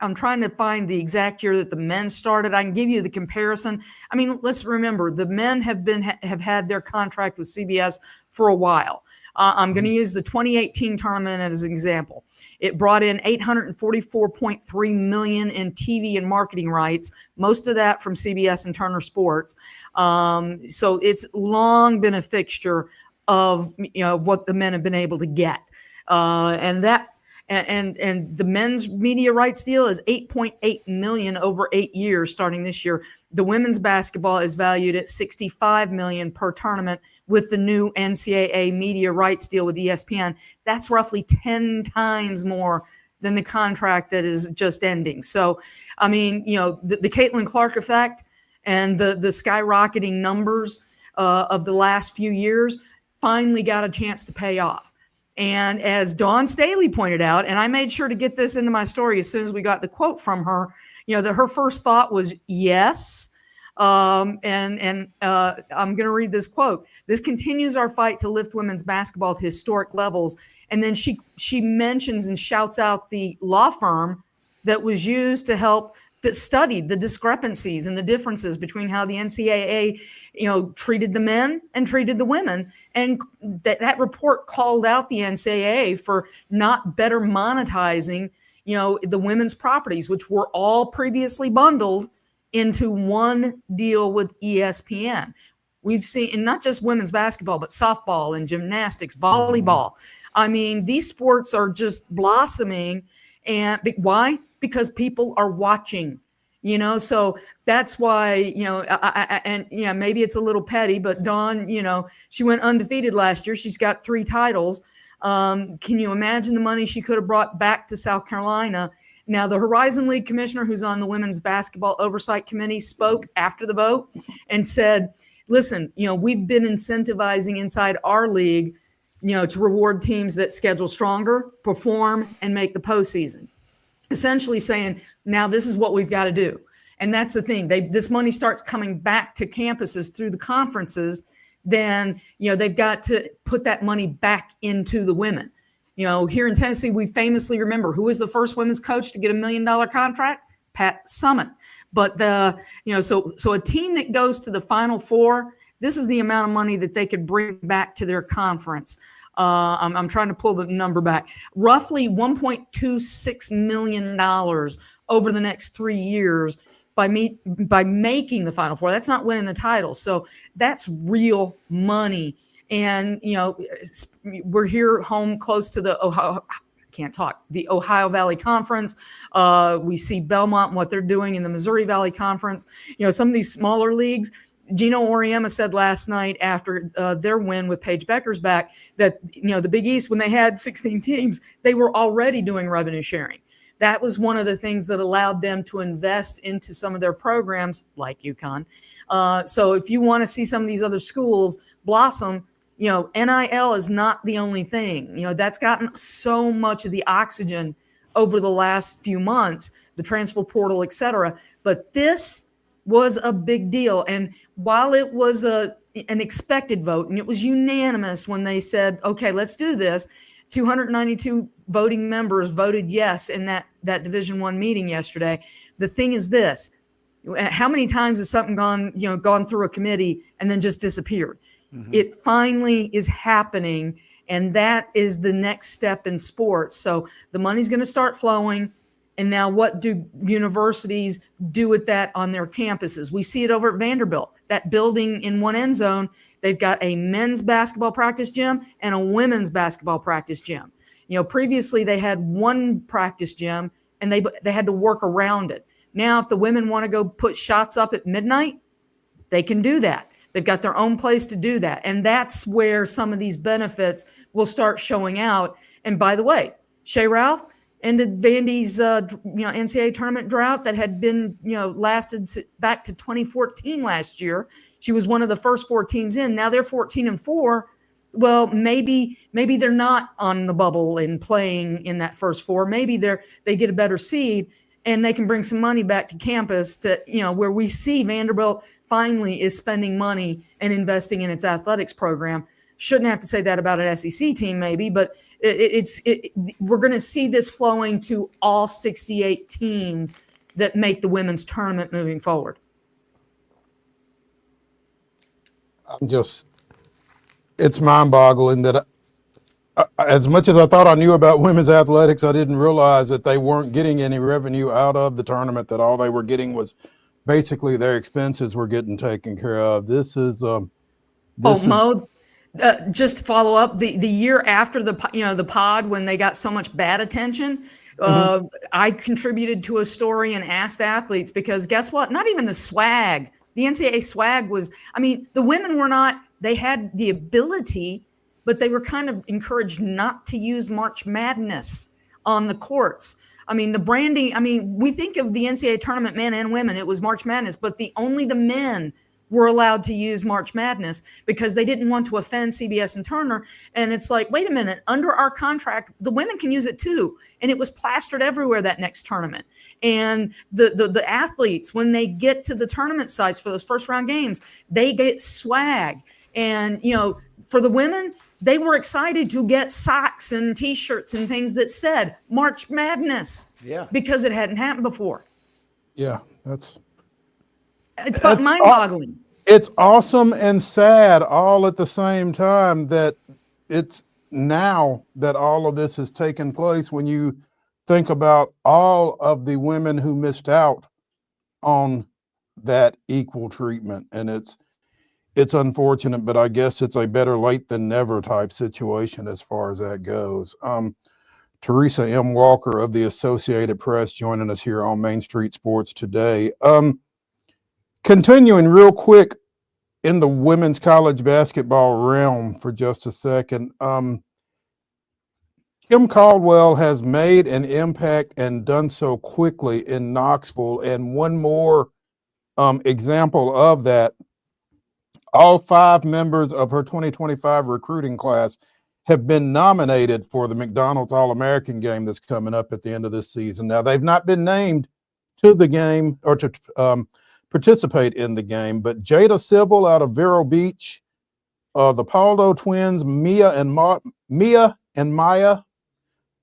I'm trying to find the exact year that the men started. I can give you the comparison. I mean, let's remember the men have had their contract with CBS for a while. I'm going to use the 2018 tournament as an example. It brought in $844.3 million in TV and marketing rights, most of that from CBS and Turner Sports. So it's long been a fixture of what the men have been able to get, and the men's media rights deal is $8.8 million over 8 years starting this year. The women's basketball is valued at $65 million per tournament with the new NCAA media rights deal with ESPN. That's roughly 10 times more than the contract that is just ending. So, I mean, the Caitlin Clark effect and the skyrocketing numbers of the last few years finally got a chance to pay off. And as Dawn Staley pointed out, and I made sure to get this into my story as soon as we got the quote from her, that her first thought was yes. I'm going to read this quote. This continues our fight to lift women's basketball to historic levels. And then she mentions and shouts out the law firm that was used to help study the discrepancies and the differences between how the NCAA, treated the men and treated the women. And that report called out the NCAA for not better monetizing, the women's properties, which were all previously bundled into one deal with ESPN. We've seen, and not just women's basketball, but softball and gymnastics, volleyball. I mean, these sports are just blossoming. And why? Because people are watching, so that's why, maybe it's a little petty, but Dawn, she went undefeated last year. She's got 3 titles. Can you imagine the money she could have brought back to South Carolina? Now, the Horizon League commissioner, who's on the Women's Basketball Oversight Committee, spoke after the vote and said, listen, we've been incentivizing inside our league, to reward teams that schedule stronger, perform, and make the postseason. Essentially saying, now this is what we've got to do. And that's the thing. This money starts coming back to campuses through the conferences. then, they've got to put that money back into the women. Here in Tennessee, we famously remember who was the first women's coach to get $1 million contract? Pat Summitt. But so a team that goes to the Final Four, this is the amount of money that they could bring back to their conference. I'm trying to pull the number back. Roughly $1.26 million over the next 3 years by making the Final Four. That's not winning the title. So that's real money. And, we're here home close to the the Ohio Valley Conference. We see Belmont and what they're doing in the Missouri Valley Conference. Some of these smaller leagues. Gino Auriemma said last night after their win with Paige Becker's back that, the Big East, when they had 16 teams, they were already doing revenue sharing. That was one of the things that allowed them to invest into some of their programs like UConn. So if you want to see some of these other schools blossom, NIL is not the only thing. That's gotten so much of the oxygen over the last few months, the transfer portal, et cetera. But this was a big deal. And while it was an expected vote, and it was unanimous when they said, okay, let's do this, 292 voting members voted yes in that Division I meeting yesterday. The thing is this: how many times has something gone through a committee and then just disappeared? Mm-hmm. It finally is happening, and that is the next step in sports. So the money's going to start flowing. And now what do universities do with that on their campuses? We see it over at Vanderbilt, that building in one end zone. They've got a men's basketball practice gym and a women's basketball practice gym. Previously they had one practice gym and they had to work around it. Now, if the women want to go put shots up at midnight, they can do that. They've got their own place to do that. And that's where some of these benefits will start showing out. And by the way, Shea Ralph ended Vandy's NCAA tournament drought that had been lasted back to 2014 last year. She was one of the first 4 teams in. Now they're 14-4. Well, maybe they're not on the bubble and playing in that first 4. Maybe they get a better seed and they can bring some money back to campus to where we see Vanderbilt finally is spending money and investing in its athletics program. Shouldn't have to say that about an SEC team, maybe, but we're going to see this flowing to all 68 teams that make the women's tournament moving forward.
It's mind-boggling that as much as I thought I knew about women's athletics, I didn't realize that they weren't getting any revenue out of the tournament, that all they were getting was basically their expenses were getting taken care of.
Mo, just to follow up, the year after the pod, when they got so much bad attention, I contributed to a story and asked athletes, because guess what? Not even the swag, the NCAA swag was, the women were not, they had the ability, but they were kind of encouraged not to use March Madness on the courts. The branding, we think of the NCAA tournament, men and women, it was March Madness, but only the men were allowed to use March Madness because they didn't want to offend CBS and Turner. And it's like, wait a minute, under our contract, the women can use it too. And it was plastered everywhere that next tournament. And the athletes, when they get to the tournament sites for those first round games, they get swag. And, for the women, they were excited to get socks and T-shirts and things that said March Madness.
Yeah.
Because it hadn't happened before.
Yeah,
it's mind-boggling.
It's awesome and sad all at the same time that it's now that all of this has taken place, when you think about all of the women who missed out on that equal treatment. And it's unfortunate, but I guess it's a better late than never type situation as far as that goes. Teresa M. Walker of the Associated Press joining us here on Main Street Sports today. Continuing real quick in the women's college basketball realm for just a second. Kim Caldwell has made an impact and done so quickly in Knoxville. And one more example of that, all 5 members of her 2025 recruiting class have been nominated for the McDonald's All-American game that's coming up at the end of this season. Now, they've not been named to the game or to participate in the game, but Jada Civil out of Vero Beach, the Paldo twins, Mia and Maya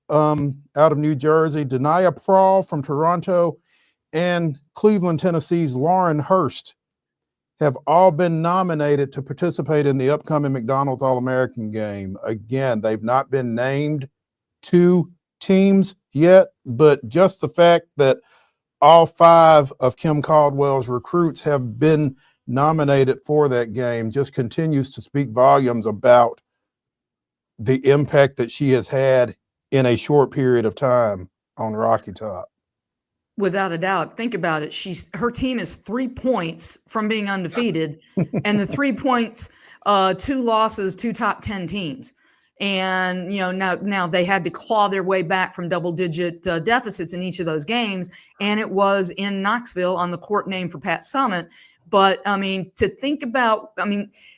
out of New Jersey, Denia Prawl from Toronto, and Cleveland, Tennessee's Lauren Hurst have all been nominated to participate in the upcoming McDonald's All-American game. Again, they've not been named to teams yet, but just the fact that all 5 of Kim Caldwell's recruits have been nominated for that game just continues to speak volumes about the impact that she has had in a short period of time on Rocky Top.
Without a doubt. Think about it. Her team is 3 points from being undefeated, and the 3 points, 2 losses, 2 top 10 teams. And, now they had to claw their way back from double-digit deficits in each of those games, and it was in Knoxville on the court named for Pat Summitt. But, to think about,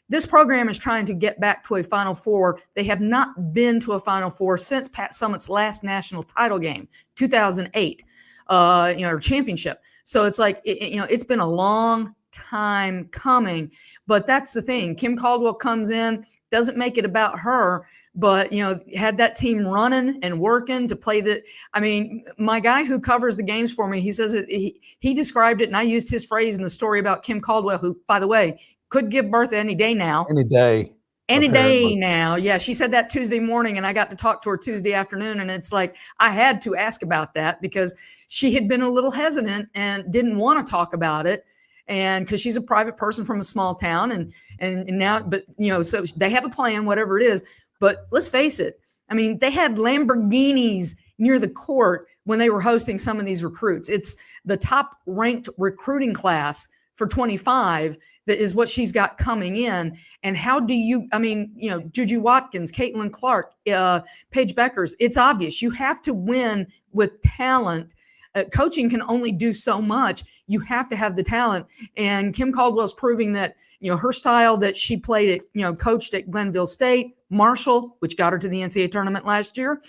this program is trying to get back to a Final Four. They have not been to a Final Four since Pat Summitt's last national title game, 2008, or championship. So it's like, it's been a long time coming. But that's the thing. Kim Caldwell comes in, doesn't make it about her, but, had that team running and working to play my guy who covers the games for me, he says he described it, and I used his phrase in the story about Kim Caldwell, who, by the way, could give birth any day now.
Any day.
Any
apparently.
day now. Yeah, she said that Tuesday morning, and I got to talk to her Tuesday afternoon, and it's like I had to ask about that because she had been a little hesitant and didn't want to talk about it. And because she's a private person from a small town and now, but, so they have a plan, whatever it is. But let's face it. They had Lamborghinis near the court when they were hosting some of these recruits. It's the top ranked recruiting class for 25 that is what she's got coming in. And how do you, Juju Watkins, Caitlin Clark, Paige Beckers, it's obvious. You have to win with talent. Coaching can only do so much. You have to have the talent. And Kim Caldwell's proving that, her style that she played at, coached at Glenville State, Marshall, which got her to the NCAA tournament last year,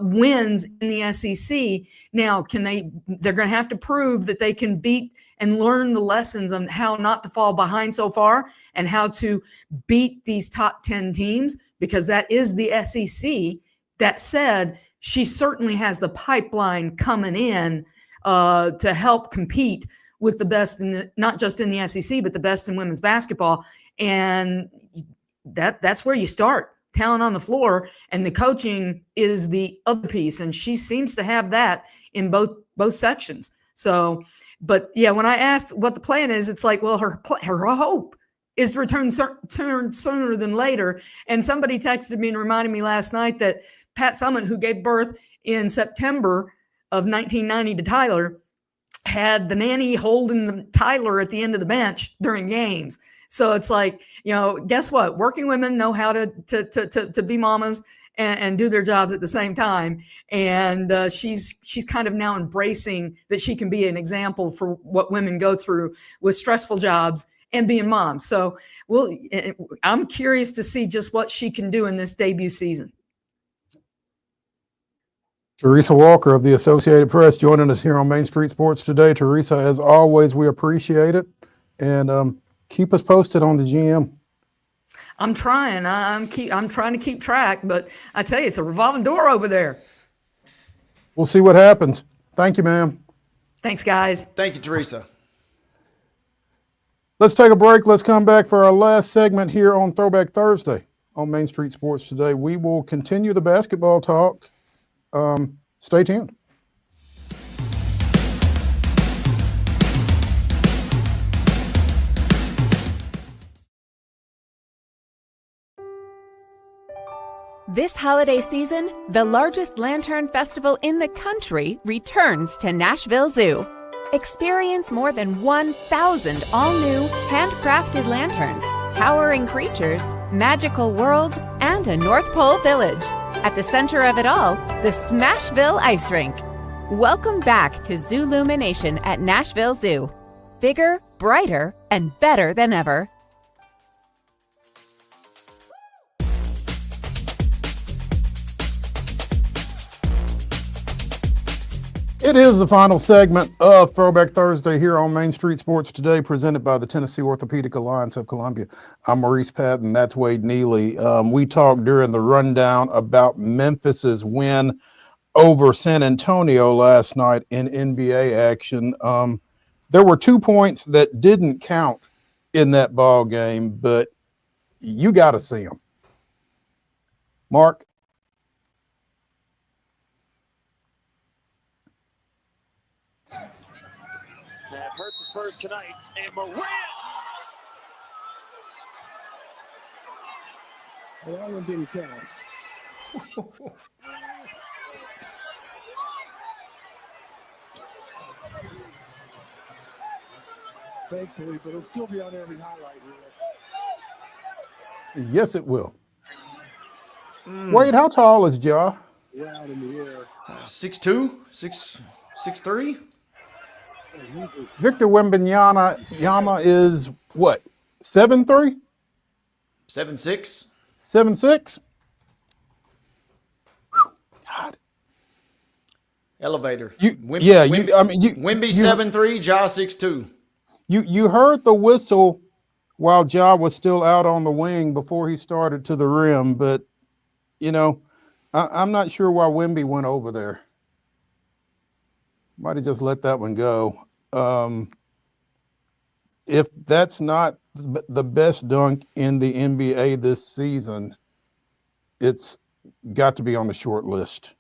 wins in the SEC. Now, they're going to have to prove that they can beat and learn the lessons on how not to fall behind so far and how to beat these top 10 teams, because that is the SEC. That said, she certainly has the pipeline coming in to help compete with the best, not just in the SEC, but the best in women's basketball. And that's where you start. Talent on the floor, and the coaching is the other piece. And she seems to have that in both sections. So, but yeah, when I asked what the plan is, it's like, well, her hope is to return sooner than later. And somebody texted me and reminded me last night that Pat Summitt, who gave birth in September of 1990 to Tyler, had the nanny holding Tyler at the end of the bench during games. So it's like, guess what? Working women know how to be mamas and do their jobs at the same time. And she's kind of now embracing that she can be an example for what women go through with stressful jobs and being moms. So I'm curious to see just what she can do in this debut season.
Teresa Walker of the Associated Press joining us here on Main Street Sports today. Teresa, as always, we appreciate it. And keep us posted on the GM.
I'm trying. I'm trying to keep track, but I tell you, it's a revolving door over there.
We'll see what happens. Thank you, ma'am.
Thanks, guys.
Thank you, Teresa.
Let's take a break. Let's come back for our last segment here on Throwback Thursday on Main Street Sports today. We will continue the basketball talk. Stay tuned.
This holiday season, the largest lantern festival in the country returns to Nashville Zoo. Experience more than 1,000 all-new, handcrafted lanterns, towering creatures, magical worlds, and a North Pole village. At the center of it all, the Smashville Ice Rink. Welcome back to Zoolumination at Nashville Zoo. Bigger, brighter, and better than ever.
It is the final segment of Throwback Thursday here on Main Street Sports Today, presented by the Tennessee Orthopedic Alliance of Columbia. I'm Maurice Patton. That's Wade Neely. We talked during the rundown about Memphis's win over San Antonio last night in NBA action. There were 2 points that didn't count in that ball game, but you got to see them. Mark?
That hurt the Spurs tonight. And Morant.
Well, that one didn't count. Thankfully, but it'll still be on every highlight reel.
Yes, it will. Wade, how tall is Ja?
Yeah, out in the air.
6'2", 6'3".
Victor Wembanyama is what? 7'3"?
7'6".
7'6".
God. Elevator.
Wemby
7'3", Ja 6'2".
You heard the whistle while Ja was still out on the wing before he started to the rim, but you know, I'm not sure why Wemby went over there. Might have just let that one go. If that's not the best dunk in the NBA this season, it's got to be on the short list.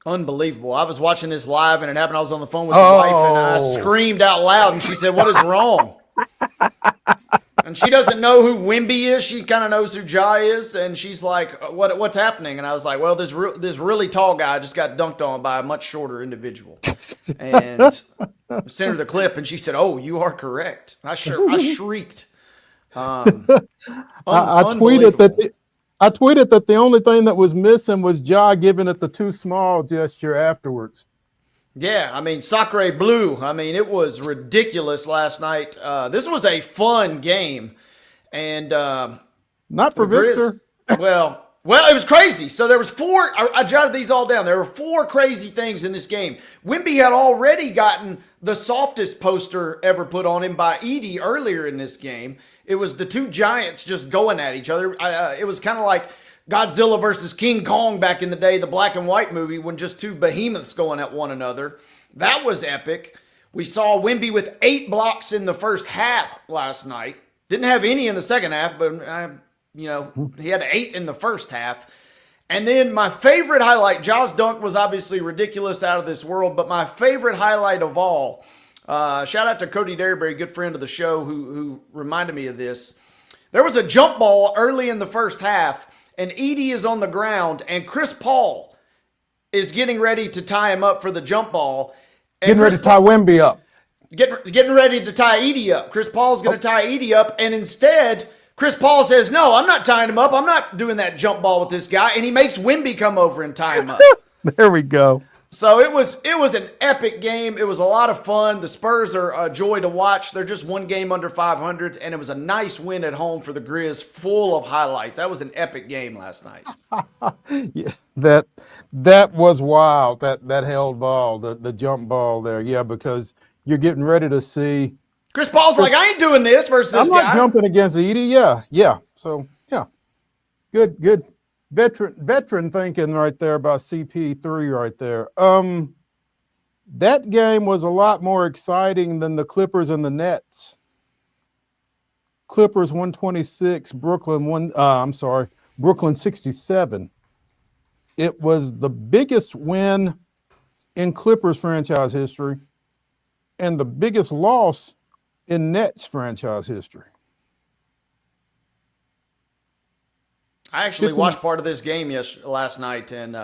Unbelievable. I was watching this live and it happened. I was on the phone with my wife and I screamed out loud and she said, "What is wrong?" And she doesn't know who Wemby is. She kind of knows who Ja is. And she's like, what's happening? And I was like, well, this really tall guy just got dunked on by a much shorter individual. And I sent her the clip and she said, "Oh, you are correct." And I shrieked.
I tweeted that the only thing that was missing was Ja giving it the too small gesture afterwards.
Yeah, I mean, Sacre Bleu. I mean, it was ridiculous last night. This was a fun game. And
not for Victor.
Well, it was crazy. So there was four. I jotted these all down. There were four crazy things in this game. Wemby had already gotten the softest poster ever put on him by Edey earlier in this game. It was the two giants just going at each other. It was kind of like Godzilla versus King Kong back in the day, the black and white movie, when just two behemoths going at one another. That was epic. We saw Wemby with 8 blocks in the first half last night. Didn't have any in the second half, but he had 8 in the first half. And then my favorite highlight, Ja's dunk was obviously ridiculous, out of this world, but my favorite highlight of all, shout out to Cody Derryberry, good friend of the show, who reminded me of this. There was a jump ball early in the first half, and Edey is on the ground, and Chris Paul is getting ready to tie him up for the jump ball.
Getting ready to tie Wemby up.
Getting ready to tie Edey up. Chris Paul's going to tie Edey up, and instead, Chris Paul says, "No, I'm not tying him up. I'm not doing that jump ball with this guy," and he makes Wemby come over and tie him up.
There we go.
So it was an epic game. It was a lot of fun. The Spurs are a joy to watch. They're just one game under 500, and it was a nice win at home for the Grizz, full of highlights. That was an epic game last night.
Yeah, that was wild. That held ball, the jump ball there. Yeah, because you're getting ready to see
Chris Paul's like, "I ain't doing this versus this guy."
I'm not jumping against Edey. Yeah. So yeah, good. Veteran thinking right there about CP3 right there. That game was a lot more exciting than the Clippers and the Nets. Clippers 126, Brooklyn 67. It was the biggest win in Clippers franchise history and the biggest loss in Nets franchise history.
I actually watched part of this game last night, and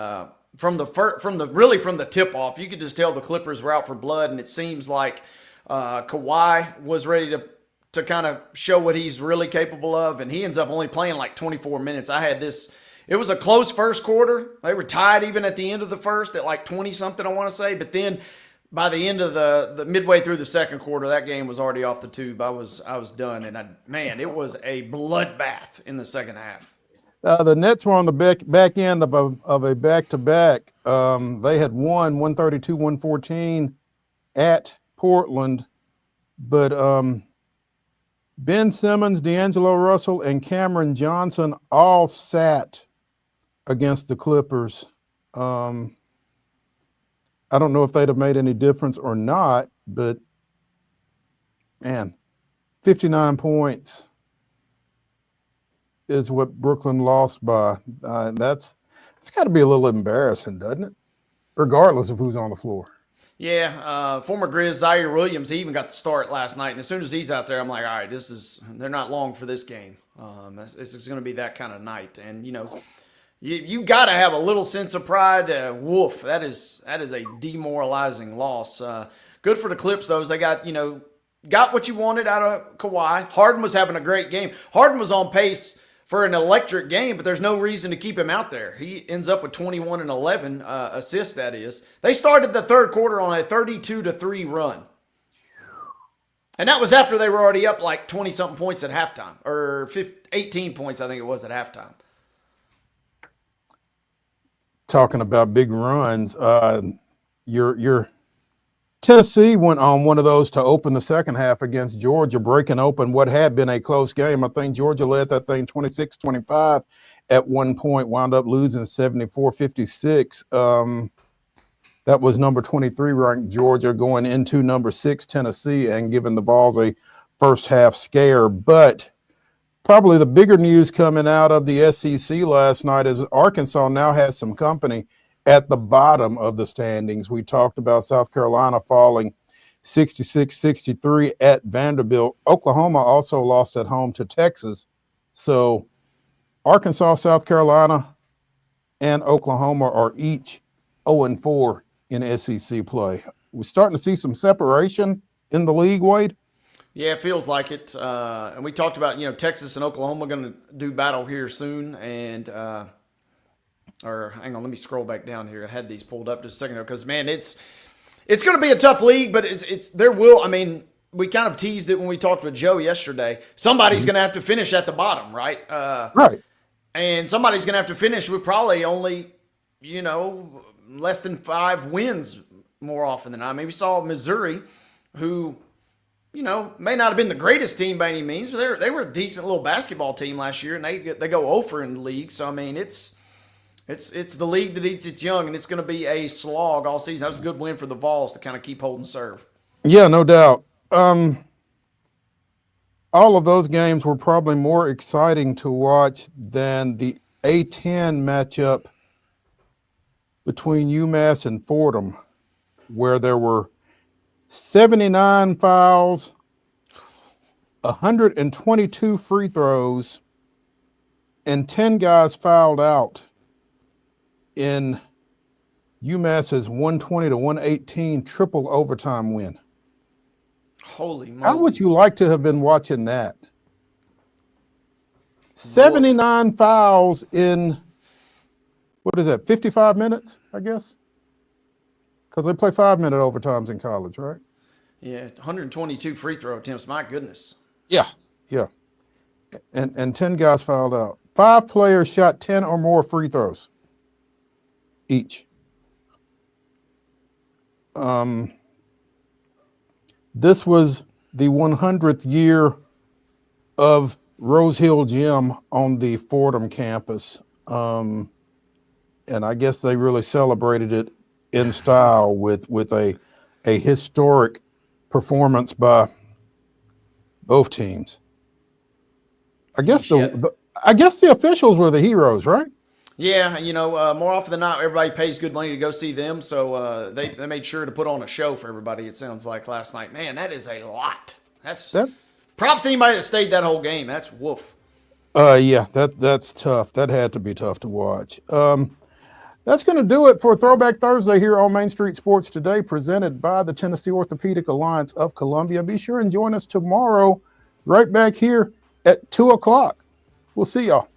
from the tip off, you could just tell the Clippers were out for blood, and it seems like Kawhi was ready to kind of show what he's really capable of, and he ends up only playing like 24 minutes. It was a close first quarter. They were tied even at the end of the first at like 20-something, I want to say, but then by the end of the midway through the second quarter, that game was already off the tube. I was done, and it was a bloodbath in the second half.
The Nets were on the back end of a back-to-back. They had won 132-114 at Portland, but Ben Simmons, D'Angelo Russell, and Cameron Johnson all sat against the Clippers. I don't know if they'd have made any difference or not, but man, 59 points is what Brooklyn lost by. It's got to be a little embarrassing, doesn't it? Regardless of who's on the floor.
Yeah, former Grizz Zaire Williams, he even got the start last night, and as soon as he's out there, I'm like, all right, they're not long for this game. It's going to be that kind of night, and you got to have a little sense of pride. Woof, that is a demoralizing loss. Good for the Clips though. They got what you wanted out of Kawhi. Harden was having a great game. Harden was on pace for an electric game, but there's no reason to keep him out there. He ends up with 21 and 11 assists, that is. They started the third quarter on a 32-3 run. And that was after they were already up like 20-something points at halftime, or 18 points, I think it was, at halftime.
Talking about big runs, your Tennessee went on one of those to open the second half against Georgia, breaking open what had been a close game. I think Georgia led that thing 26-25 at one point, wound up losing 74-56. That was number 23 ranked Georgia going into number 6 Tennessee and giving the Vols a first half scare. But probably the bigger news coming out of the SEC last night is Arkansas now has some company at the bottom of the standings. We talked about South Carolina falling 66-63 at Vanderbilt. Oklahoma also lost at home to Texas. So Arkansas, South Carolina, and Oklahoma are each 0-4 in SEC play. We're starting to see some separation in the league, Wade.
Yeah, it feels like it. And we talked about, Texas and Oklahoma going to do battle here soon. And or hang on, let me scroll back down here. I had these pulled up just a second ago because, man, it's going to be a tough league, but we kind of teased it when we talked with Joe yesterday. Somebody's going to have to finish at the bottom, right?
Right.
And somebody's going to have to finish with probably only, less than 5 wins more often than not. I mean, we saw Missouri, who, may not have been the greatest team by any means, but they were a decent little basketball team last year, and they go over in the league. So, I mean, it's the league that eats its young, and it's going to be a slog all season. That was a good win for the Vols to kind of keep holding serve.
Yeah, no doubt. All of those games were probably more exciting to watch than the A-10 matchup between UMass and Fordham, where there were 79 fouls, 122 free throws, and 10 guys fouled out in UMass's 120-118 triple overtime win.
Holy moly.
How would you like to have been watching that? 79 fouls in, 55 minutes, I guess? Because they play 5-minute overtimes in college, right?
Yeah, 122 free throw attempts. My goodness.
Yeah. And 10 guys fouled out. 5 players shot 10 or more free throws each. This was the 100th year of Rose Hill Gym on the Fordham campus. And I guess they really celebrated it in style with a historic performance by both teams. I guess the officials were the heroes, right?
Yeah, more often than not, everybody pays good money to go see them, so they made sure to put on a show for everybody, it sounds like, last night. Man, that is a lot. That's props to anybody that stayed that whole game. That's woof.
Yeah, that's tough. That had to be tough to watch. That's going to do it for Throwback Thursday here on Main Street Sports Today, presented by the Tennessee Orthopedic Alliance of Columbia. Be sure and join us tomorrow right back here at 2 o'clock. We'll see y'all.